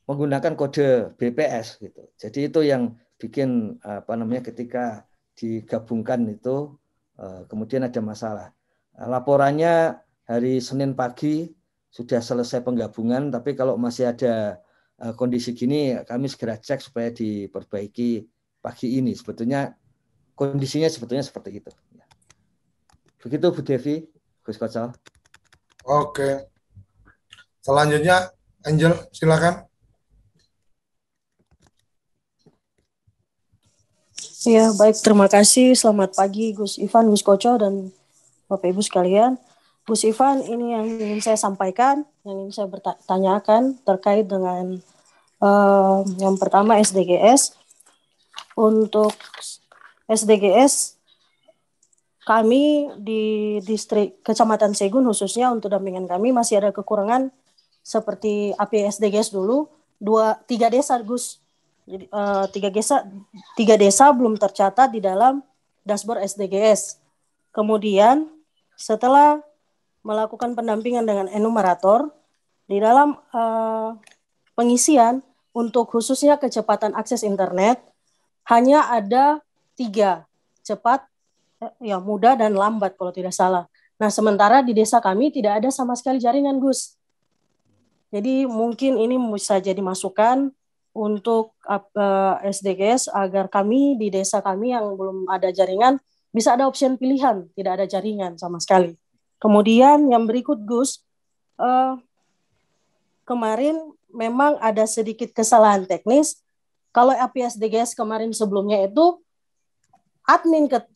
menggunakan kode BPS gitu. Jadi itu yang bikin apa namanya ketika digabungkan itu kemudian ada masalah. Laporannya hari Senin pagi sudah selesai penggabungan, tapi kalau masih ada kondisi gini kami segera cek supaya diperbaiki pagi ini. Sebetulnya kondisinya sebetulnya seperti itu. Begitu Bu Devi, Gus Kocal. Oke. Selanjutnya Angel, silakan. Ya, baik, terima kasih. Selamat pagi Gus Ivan, Gus Koco, dan Bapak Ibu sekalian. Gus Ivan, ini yang ingin saya sampaikan, yang ingin saya bertanyakan terkait dengan yang pertama SDGs. Untuk SDGs, kami di distrik Kecamatan Segun khususnya untuk dampingan kami masih ada kekurangan seperti APSDGs dulu 3 desa Gus. Jadi 3 desa belum tercatat di dalam dashboard SDGs. Kemudian setelah melakukan pendampingan dengan enumerator, di dalam pengisian untuk khususnya kecepatan akses internet, hanya ada 3, cepat, mudah, dan lambat kalau tidak salah. Nah, sementara di desa kami tidak ada sama sekali jaringan, Gus. Jadi mungkin ini bisa jadi masukan untuk SDGs agar kami di desa kami yang belum ada jaringan, bisa ada opsi pilihan, tidak ada jaringan sama sekali. Kemudian yang berikut, Gus, kemarin memang ada sedikit kesalahan teknis. Kalau APSDGs kemarin sebelumnya itu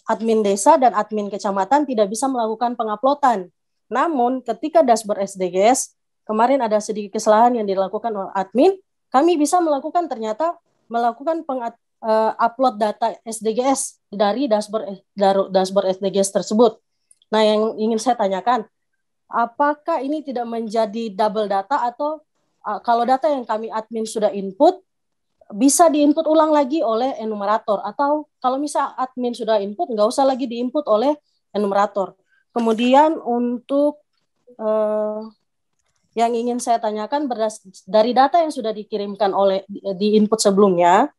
admin desa dan admin kecamatan tidak bisa melakukan penguploadan. Namun ketika dashboard SDGs kemarin ada sedikit kesalahan yang dilakukan oleh admin, kami bisa melakukan upload data SDGs dari dashboard SDGs tersebut. Nah, yang ingin saya tanyakan, apakah ini tidak menjadi double data atau kalau data yang kami admin sudah input, bisa diinput ulang lagi oleh enumerator, atau kalau misal admin sudah input, nggak usah lagi diinput oleh enumerator. Kemudian untuk yang ingin saya tanyakan, dari data yang sudah dikirimkan di input sebelumnya,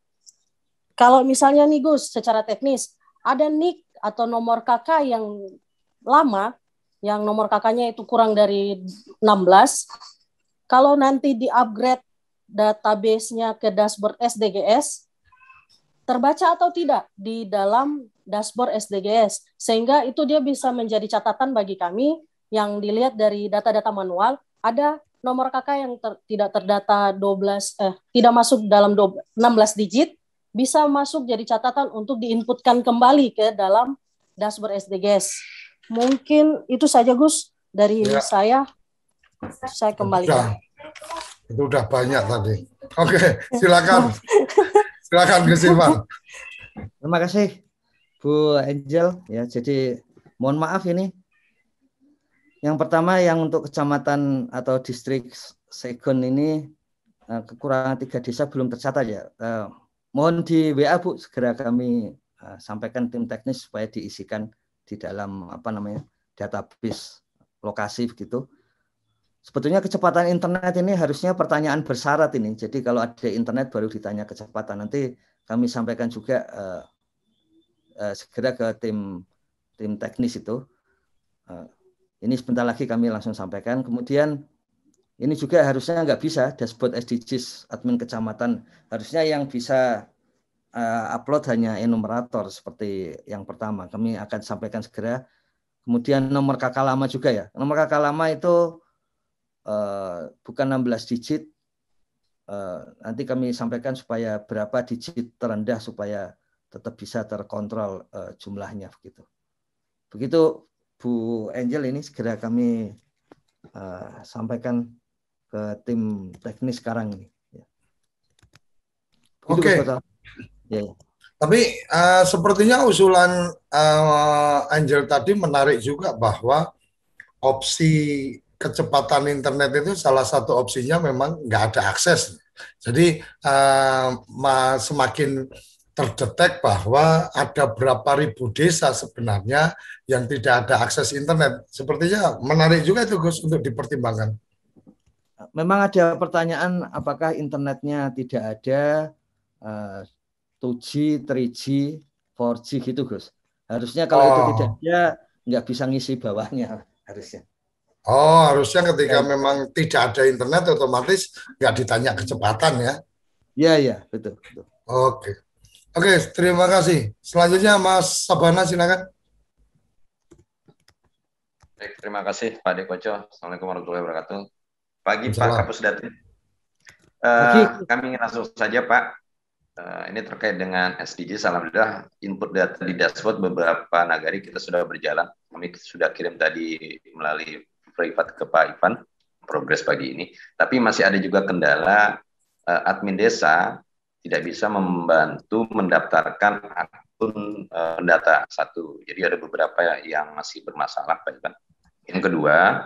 kalau misalnya nih Gus, secara teknis, ada NIK atau nomor KK yang lama, yang nomor KK-nya itu kurang dari 16, kalau nanti di-upgrade database-nya ke dashboard SDGs, terbaca atau tidak di dalam dashboard SDGs, sehingga itu dia bisa menjadi catatan bagi kami yang dilihat dari data-data manual, ada nomor KK yang tidak terdata tidak masuk dalam 16 digit, bisa masuk jadi catatan untuk diinputkan kembali ke dalam dashboard SDGs. Mungkin itu saja, Gus, dari saya. Saya kembalikan. Itu udah banyak tadi. Oke, silakan. Silakan Gus Ivan. Terima kasih Bu Angel. Ya, jadi mohon maaf ini. Yang pertama yang untuk kecamatan atau distrik Segon ini kekurangan 3 desa belum tercatat ya. Mohon di WA Bu, segera kami sampaikan tim teknis supaya diisikan di dalam database lokasi begitu. Sebetulnya kecepatan internet ini harusnya pertanyaan bersyarat ini. Jadi kalau ada internet baru ditanya kecepatan. Nanti kami sampaikan juga segera ke tim teknis itu. Ini sebentar lagi kami langsung sampaikan. Kemudian ini juga harusnya nggak bisa dashboard SDGs admin kecamatan. Harusnya yang bisa upload hanya enumerator seperti yang pertama. Kami akan sampaikan segera. Kemudian nomor KK lama juga ya. Nomor KK lama itu bukan 16 digit. Nanti kami sampaikan supaya berapa digit terendah supaya tetap bisa terkontrol jumlahnya begitu. Begitu Bu Angel, ini segera kami sampaikan ke tim teknis sekarang ini. Oke. Ya. Tapi sepertinya usulan Angel tadi menarik juga bahwa opsi kecepatan internet itu salah satu opsinya memang nggak ada akses. Jadi semakin terdetek bahwa ada berapa ribu desa sebenarnya yang tidak ada akses internet. Sepertinya menarik juga itu Gus untuk dipertimbangkan. Memang ada pertanyaan apakah internetnya tidak ada 2G, 3G, 4G gitu Gus. Harusnya kalau itu tidak ada nggak bisa ngisi bawahnya harusnya. Oh, harusnya ketika memang tidak ada internet otomatis nggak ditanya kecepatan ya? Iya, betul. Oke, terima kasih. Selanjutnya Mas Sabana, silakan. Baik, terima kasih Pak Dekoco. Assalamualaikum warahmatullahi wabarakatuh. Pagi Pak Kapus Datin. Kami ingin langsung saja Pak. Ini terkait dengan SDGs. Alhamdulillah input data di dashboard beberapa nagari kita sudah berjalan. Kami sudah kirim tadi melalui privat ke Pak Ivan progres pagi ini. Tapi masih ada juga kendala admin desa tidak bisa membantu mendaftarkan akun data satu. Jadi ada beberapa yang masih bermasalah Pak Ivan. Yang kedua,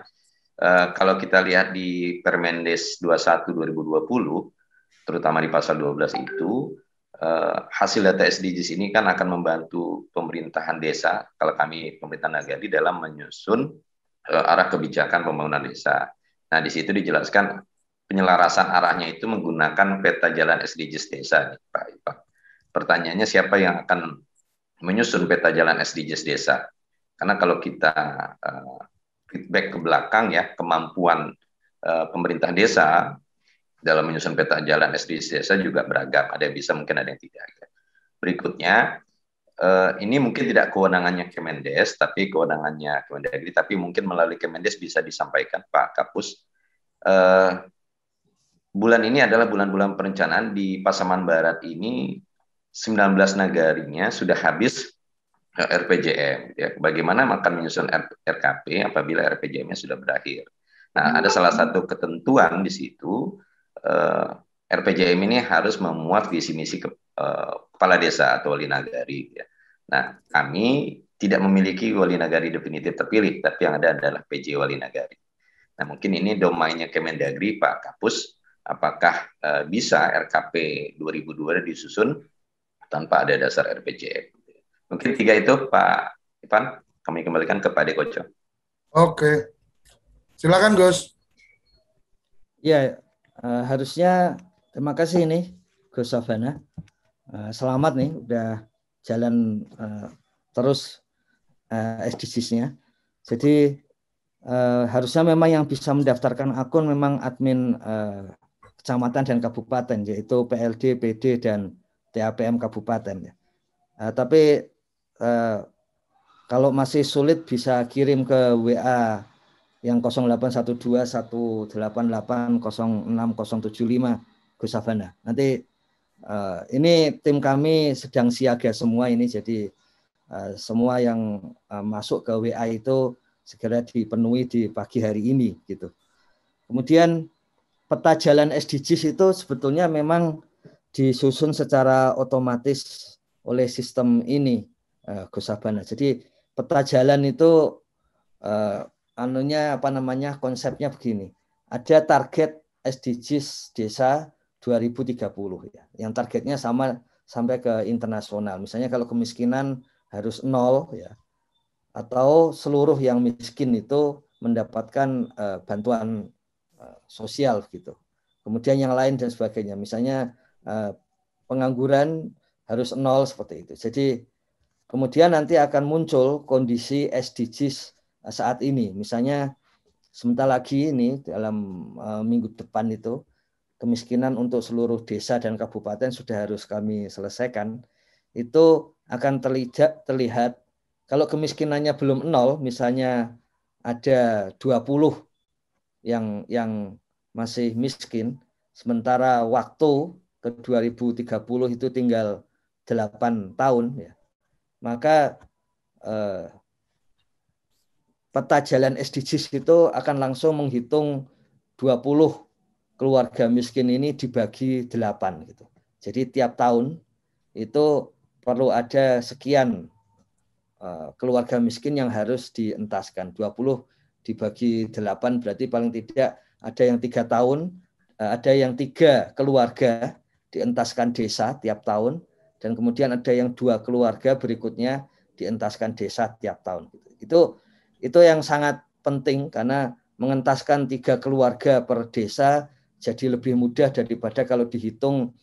kalau kita lihat di Permendes 21 2020, terutama di pasal 12 itu, hasil data SDGs ini kan akan membantu pemerintahan desa, kalau kami pemerintahan nagari dalam menyusun arah kebijakan pembangunan desa. Nah, di situ dijelaskan penyelarasan arahnya itu menggunakan peta jalan SDGs desa nih, Pak Ivan. Pertanyaannya siapa yang akan menyusun peta jalan SDGs desa? Karena kalau kita feedback ke belakang ya, kemampuan pemerintah desa dalam menyusun peta jalan SDGs desa juga beragam. Ada yang bisa, mungkin ada yang tidak. Berikutnya, ini mungkin tidak kewenangannya Kemendes, tapi kewenangannya Kemendagri, tapi mungkin melalui Kemendes bisa disampaikan Pak Kapus. Bulan ini adalah bulan-bulan perencanaan di Pasaman Barat ini, 19 nagarinya sudah habis RPJM. Ya. Bagaimana akan menyusun RKP apabila RPJM-nya sudah berakhir? Nah, ada salah satu ketentuan di situ, RPJM ini harus memuat visi misi kepala desa atau wali nagari. Ya. Nah, kami tidak memiliki wali nagari definitif terpilih, tapi yang ada adalah PJ wali nagari. Nah, mungkin ini domainnya Kemendagri, Pak Kapus, apakah bisa RKP 2002 disusun tanpa ada dasar RPJM? Mungkin 3 itu, Pak Ivan, kami kembalikan ke Pak Dekoco. Oke, silakan Gus. Ya, harusnya terima kasih nih Gus Savana. Selamat nih udah jalan terus SDGs-nya. Jadi harusnya memang yang bisa mendaftarkan akun memang admin kecamatan dan kabupaten, yaitu PLD, PD dan TAPM kabupaten. Tapi kalau masih sulit bisa kirim ke WA yang 081218806075 Gus Savana. Nanti ini tim kami sedang siaga semua ini, jadi semua yang masuk ke WA itu segera dipenuhi di pagi hari ini gitu. Kemudian peta jalan SDGs itu sebetulnya memang disusun secara otomatis oleh sistem ini, Gus Savana. Jadi peta jalan itu konsepnya begini. Ada target SDGs desa 2030 ya. Yang targetnya sama sampai ke internasional. Misalnya kalau kemiskinan harus 0 ya. Atau seluruh yang miskin itu mendapatkan bantuan sosial gitu. Kemudian yang lain dan sebagainya. Misalnya pengangguran harus 0 seperti itu. Jadi kemudian nanti akan muncul kondisi SDGs saat ini. Misalnya sebentar lagi ini dalam minggu depan itu kemiskinan untuk seluruh desa dan kabupaten sudah harus kami selesaikan. Itu akan terlihat kalau kemiskinannya belum 0, misalnya ada 20 yang masih miskin, sementara waktu ke 2030 itu tinggal 8 tahun ya. Maka peta jalan SDGs itu akan langsung menghitung 20 keluarga miskin ini dibagi 8 gitu. Jadi tiap tahun itu perlu ada sekian keluarga miskin yang harus dientaskan. 20 dibagi 8 berarti paling tidak ada yang 3 tahun, ada yang 3 keluarga dientaskan desa tiap tahun, dan kemudian ada yang 2 keluarga berikutnya dientaskan desa tiap tahun. Itu yang sangat penting karena mengentaskan 3 keluarga per desa jadi lebih mudah daripada kalau dihitung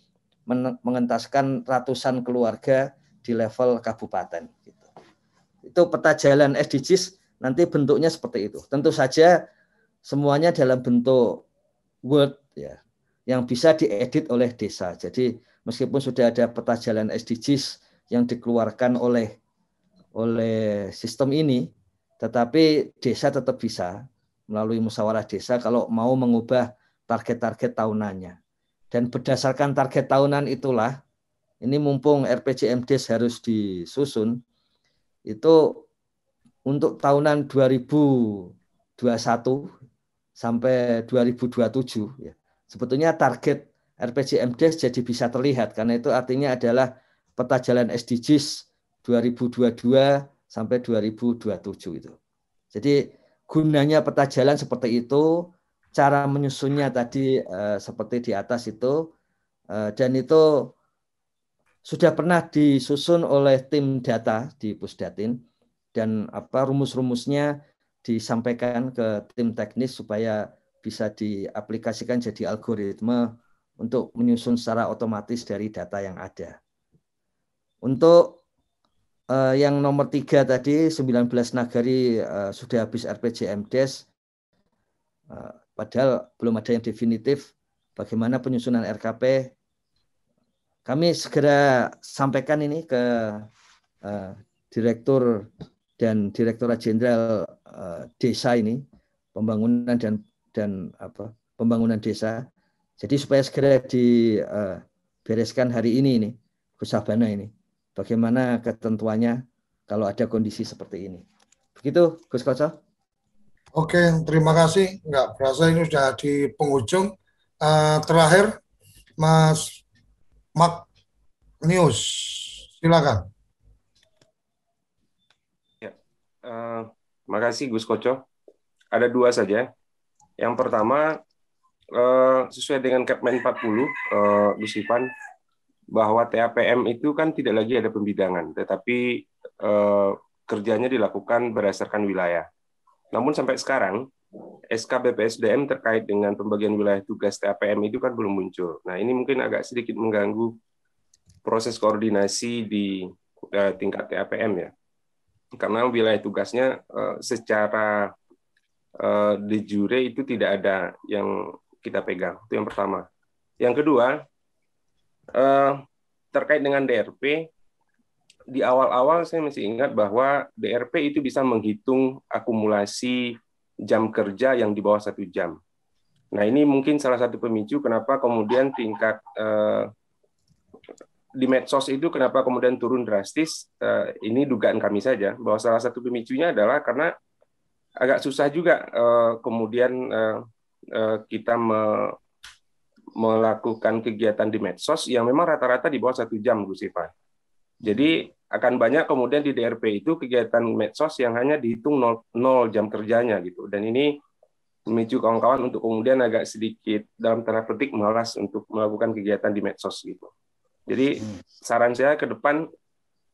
mengentaskan ratusan keluarga di level kabupaten. Itu peta jalan SDGs nanti bentuknya seperti itu. Tentu saja semuanya dalam bentuk Word ya, yang bisa diedit oleh desa. Jadi meskipun sudah ada peta jalan SDGs yang dikeluarkan oleh sistem ini, tetapi desa tetap bisa melalui musyawarah desa kalau mau mengubah target-target tahunannya. Dan berdasarkan target tahunan itulah, ini mumpung RPJMDes harus disusun, itu untuk tahunan 2021 sampai 2027 ya. Sebetulnya target RPJMDes jadi bisa terlihat karena itu artinya adalah peta jalan SDGs 2022 sampai 2027 itu. Jadi gunanya peta jalan seperti itu, cara menyusunnya tadi seperti di atas itu, dan itu sudah pernah disusun oleh tim data di Pusdatin dan rumus-rumusnya disampaikan ke tim teknis supaya bisa diaplikasikan jadi algoritma untuk menyusun secara otomatis dari data yang ada. Untuk yang nomor 3 tadi 19 nagari sudah habis RPJMDes, padahal belum ada yang definitif bagaimana penyusunan RKP. Kami segera sampaikan ini ke Direktur dan Direktorat Jenderal Desa ini, pembangunan dan pembangunan desa. Jadi supaya segera dibereskan hari ini Gus Sabana ini. Bagaimana ketentuannya kalau ada kondisi seperti ini. Begitu Gus Koco. Oke, terima kasih. Enggak berasa ini sudah di penghujung. Terakhir Mas Mak News, silakan. Ya, makasih Gus Koco. Ada 2 saja. Yang pertama, sesuai dengan Kepmen 40, Gus Ivan, bahwa TAPM itu kan tidak lagi ada pembidangan, tetapi kerjanya dilakukan berdasarkan wilayah. Namun sampai sekarang, SK BPSDM terkait dengan pembagian wilayah tugas TAPM itu kan belum muncul. Nah, ini mungkin agak sedikit mengganggu proses koordinasi di tingkat TAPM ya. Karena wilayah tugasnya secara de jure itu tidak ada yang kita pegang. Itu yang pertama. Yang kedua, terkait dengan DRP, di awal-awal saya masih ingat bahwa DRP itu bisa menghitung akumulasi jam kerja yang di bawah 1 jam. Nah, ini mungkin salah satu pemicu kenapa kemudian tingkat di medsos itu kenapa kemudian turun drastis. Ini dugaan kami saja, bahwa salah satu pemicunya adalah karena agak susah juga kemudian kita melakukan kegiatan di medsos yang memang rata-rata di bawah 1 jam, Gus Ivan. Jadi akan banyak kemudian di DRP itu kegiatan medsos yang hanya dihitung 0 jam kerjanya gitu. Dan ini memicu kawan-kawan untuk kemudian agak sedikit dalam tanda petik malas untuk melakukan kegiatan di medsos gitu. Jadi saran saya ke depan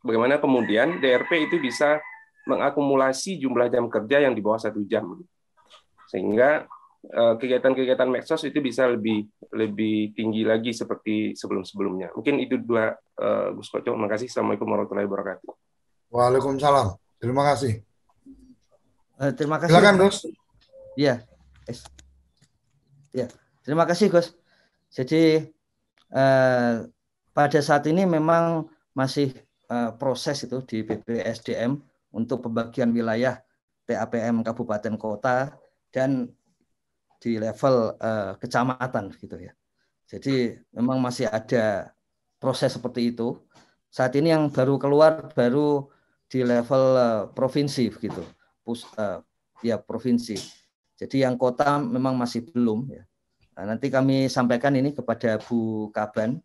bagaimana kemudian DRP itu bisa mengakumulasi jumlah jam kerja yang di bawah 1 jam. Sehingga kegiatan-kegiatan medsos itu bisa lebih tinggi lagi seperti sebelum-sebelumnya. Mungkin itu 2 Gus Koco. Terima kasih. Assalamualaikum warahmatullahi wabarakatuh. Waalaikumsalam. Terima kasih. Terima kasih. Silakan Gus. Iya. Ya, terima kasih Gus. Jadi pada saat ini memang masih proses itu di BPSDM untuk pembagian wilayah TAPM kabupaten kota dan di level kecamatan gitu ya. Jadi memang masih ada proses seperti itu. Saat ini yang baru keluar baru di level provinsi begitu. Provinsi. Jadi yang kota memang masih belum ya. Nah, nanti kami sampaikan ini kepada Bu Kaban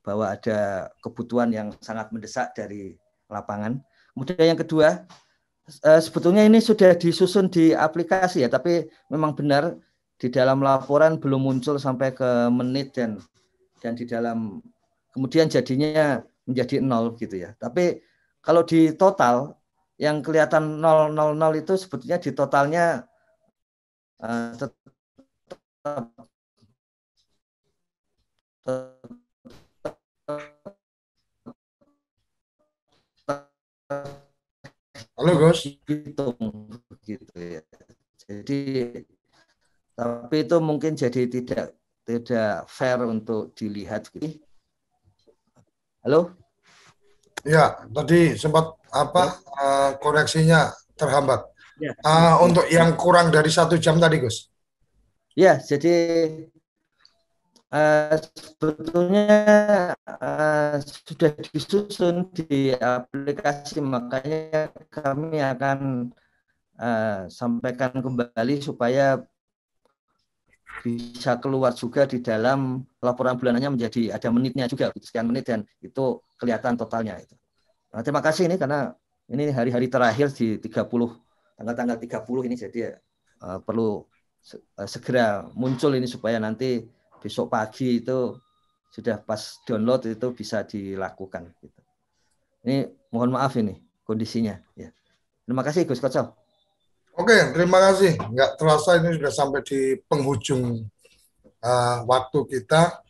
bahwa ada kebutuhan yang sangat mendesak dari lapangan. Kemudian yang kedua, sebetulnya ini sudah disusun di aplikasi ya, tapi memang benar di dalam laporan belum muncul sampai ke menit dan di dalam kemudian jadinya menjadi 0 gitu ya. Tapi kalau di total yang kelihatan 000 itu sebetulnya di totalnya Halo Gus. Gitu ya. Jadi tapi itu mungkin jadi tidak fair untuk dilihat. Halo? Ya, tadi sempat koreksinya terhambat. Ya. Untuk yang kurang dari 1 jam tadi Gus. Ya, jadi sebetulnya sudah disusun di aplikasi, makanya kami akan sampaikan kembali supaya bisa keluar juga di dalam laporan bulanannya menjadi ada menitnya juga, sekian menit dan itu kelihatan totalnya itu. Nah, terima kasih ini karena ini hari-hari terakhir di 30 tanggal 30 ini, jadi perlu segera muncul ini supaya nanti besok pagi itu sudah pas download itu bisa dilakukan. Gitu. Ini mohon maaf ini kondisinya. Ya. Terima kasih Gus Koco. Oke, terima kasih. Nggak terasa ini sudah sampai di penghujung waktu kita.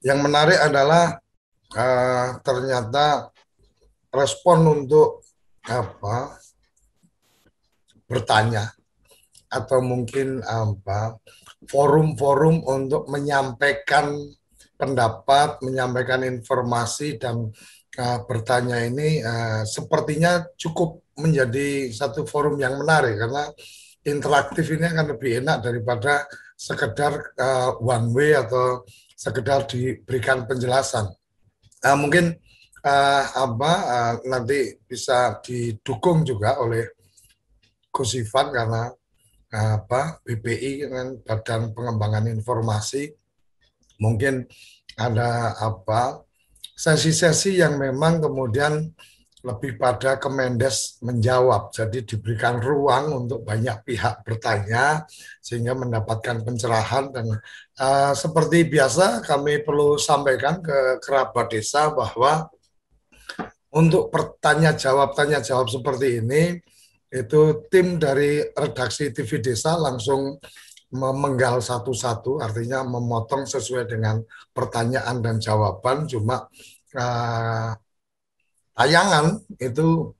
Yang menarik adalah ternyata respon untuk bertanya atau mungkin forum-forum untuk menyampaikan pendapat, menyampaikan informasi dan bertanya ini sepertinya cukup menjadi satu forum yang menarik karena interaktif ini akan lebih enak daripada sekedar one way atau sekedar diberikan penjelasan. Mungkin nanti bisa didukung juga oleh Gus Ivan karena BPI kan Badan Pengembangan Informasi mungkin ada sesi-sesi yang memang kemudian lebih pada Kemendes menjawab, jadi diberikan ruang untuk banyak pihak bertanya sehingga mendapatkan pencerahan dan seperti biasa kami perlu sampaikan ke kerabat desa bahwa untuk tanya jawab seperti ini itu tim dari redaksi TV Desa langsung memenggal satu-satu, artinya memotong sesuai dengan pertanyaan dan jawaban, cuma tayangan itu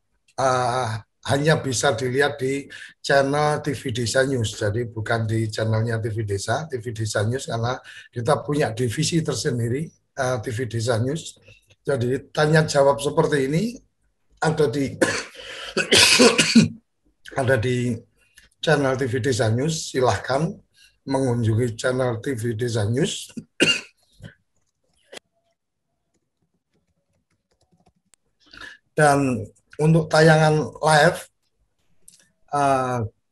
hanya bisa dilihat di channel TV Desa News, jadi bukan di channelnya TV Desa News karena kita punya divisi tersendiri TV Desa News. Jadi tanya jawab seperti ini ada di ada di channel TV Desa News, silahkan mengunjungi channel TV Desa News. Dan untuk tayangan live,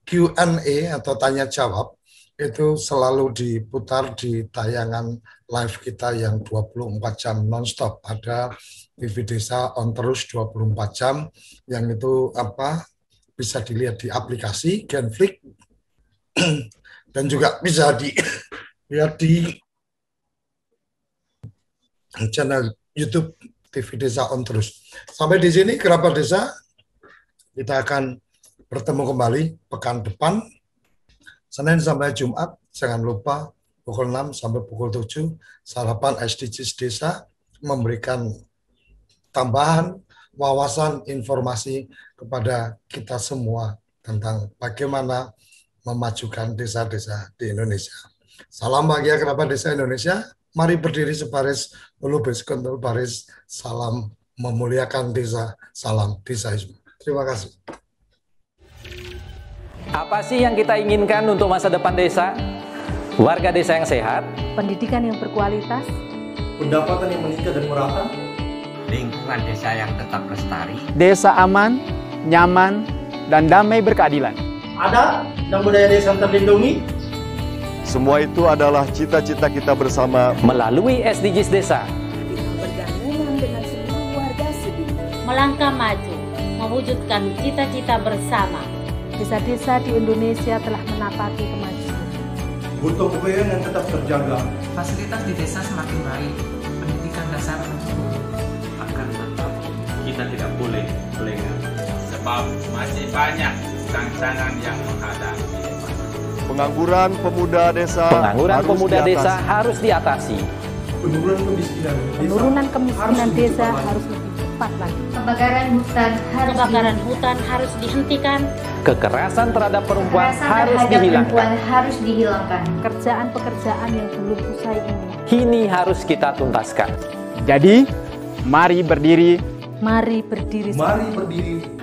Q&A atau tanya jawab, itu selalu diputar di tayangan live kita yang 24 jam non-stop. Ada TV Desa on terus 24 jam, yang itu bisa dilihat di aplikasi Genflix, dan juga bisa dilihat di channel YouTube TV Desa on terus. Sampai di sini kerabat desa, kita akan bertemu kembali pekan depan, Senin sampai Jumat. Jangan lupa pukul 6 sampai pukul 7 sarapan SDGs Desa memberikan tambahan wawasan informasi kepada kita semua tentang bagaimana memajukan desa-desa di Indonesia. Salam bahagia kerabat desa Indonesia. Mari berdiri sebaris, melubis kentul baris, salam memuliakan desa, salam desaisme. Terima kasih. Apa sih yang kita inginkan untuk masa depan desa? Warga desa yang sehat, pendidikan yang berkualitas, pendapatan yang meningkat dan merata, lingkungan desa yang tetap lestari, desa aman, nyaman, dan damai berkeadilan. Adat dan budaya desa terlindungi. Semua itu adalah cita-cita kita bersama melalui SDGs Desa. Bergabung dengan seluruh warga sedunia. Melangkah maju, mewujudkan cita-cita bersama. Desa-desa di Indonesia telah menapaki kemajuan. Gotong royong yang tetap terjaga. Fasilitas di desa semakin baik, pendidikan dasar mencukupi. Akan tetap kita tidak boleh lengah, sebab masih banyak tantangan yang menghadapi. Pengangguran pemuda desa harus diatasi. Penurunan kemiskinan desa harus lebih cepat lagi. Kebakaran hutan harus dihentikan. Kekerasan terhadap perempuan harus dihilangkan. Pekerjaan-pekerjaan yang belum usai ini harus kita tuntaskan. Jadi, mari berdiri. Mari berdiri.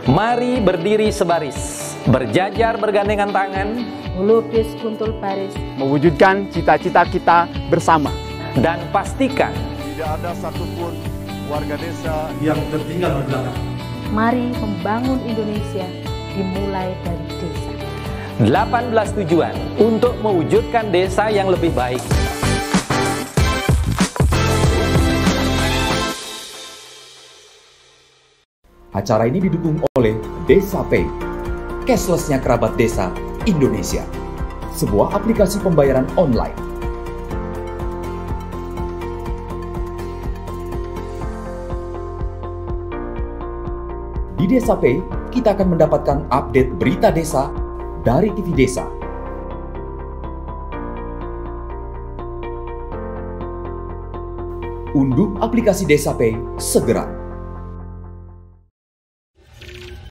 Mari berdiri sebaris. Berjajar bergandengan tangan, melukis kuntul baris, mewujudkan cita-cita kita bersama. Dan pastikan tidak ada satupun warga desa yang tertinggal di belakang. Mari membangun Indonesia dimulai dari desa. 18 tujuan untuk mewujudkan desa yang lebih baik. Acara ini didukung oleh Desa Pay, cashlessnya kerabat desa Indonesia, sebuah aplikasi pembayaran online. Di Desa Pay, kita akan mendapatkan update berita desa dari TV Desa. Unduh aplikasi Desa Pay segera.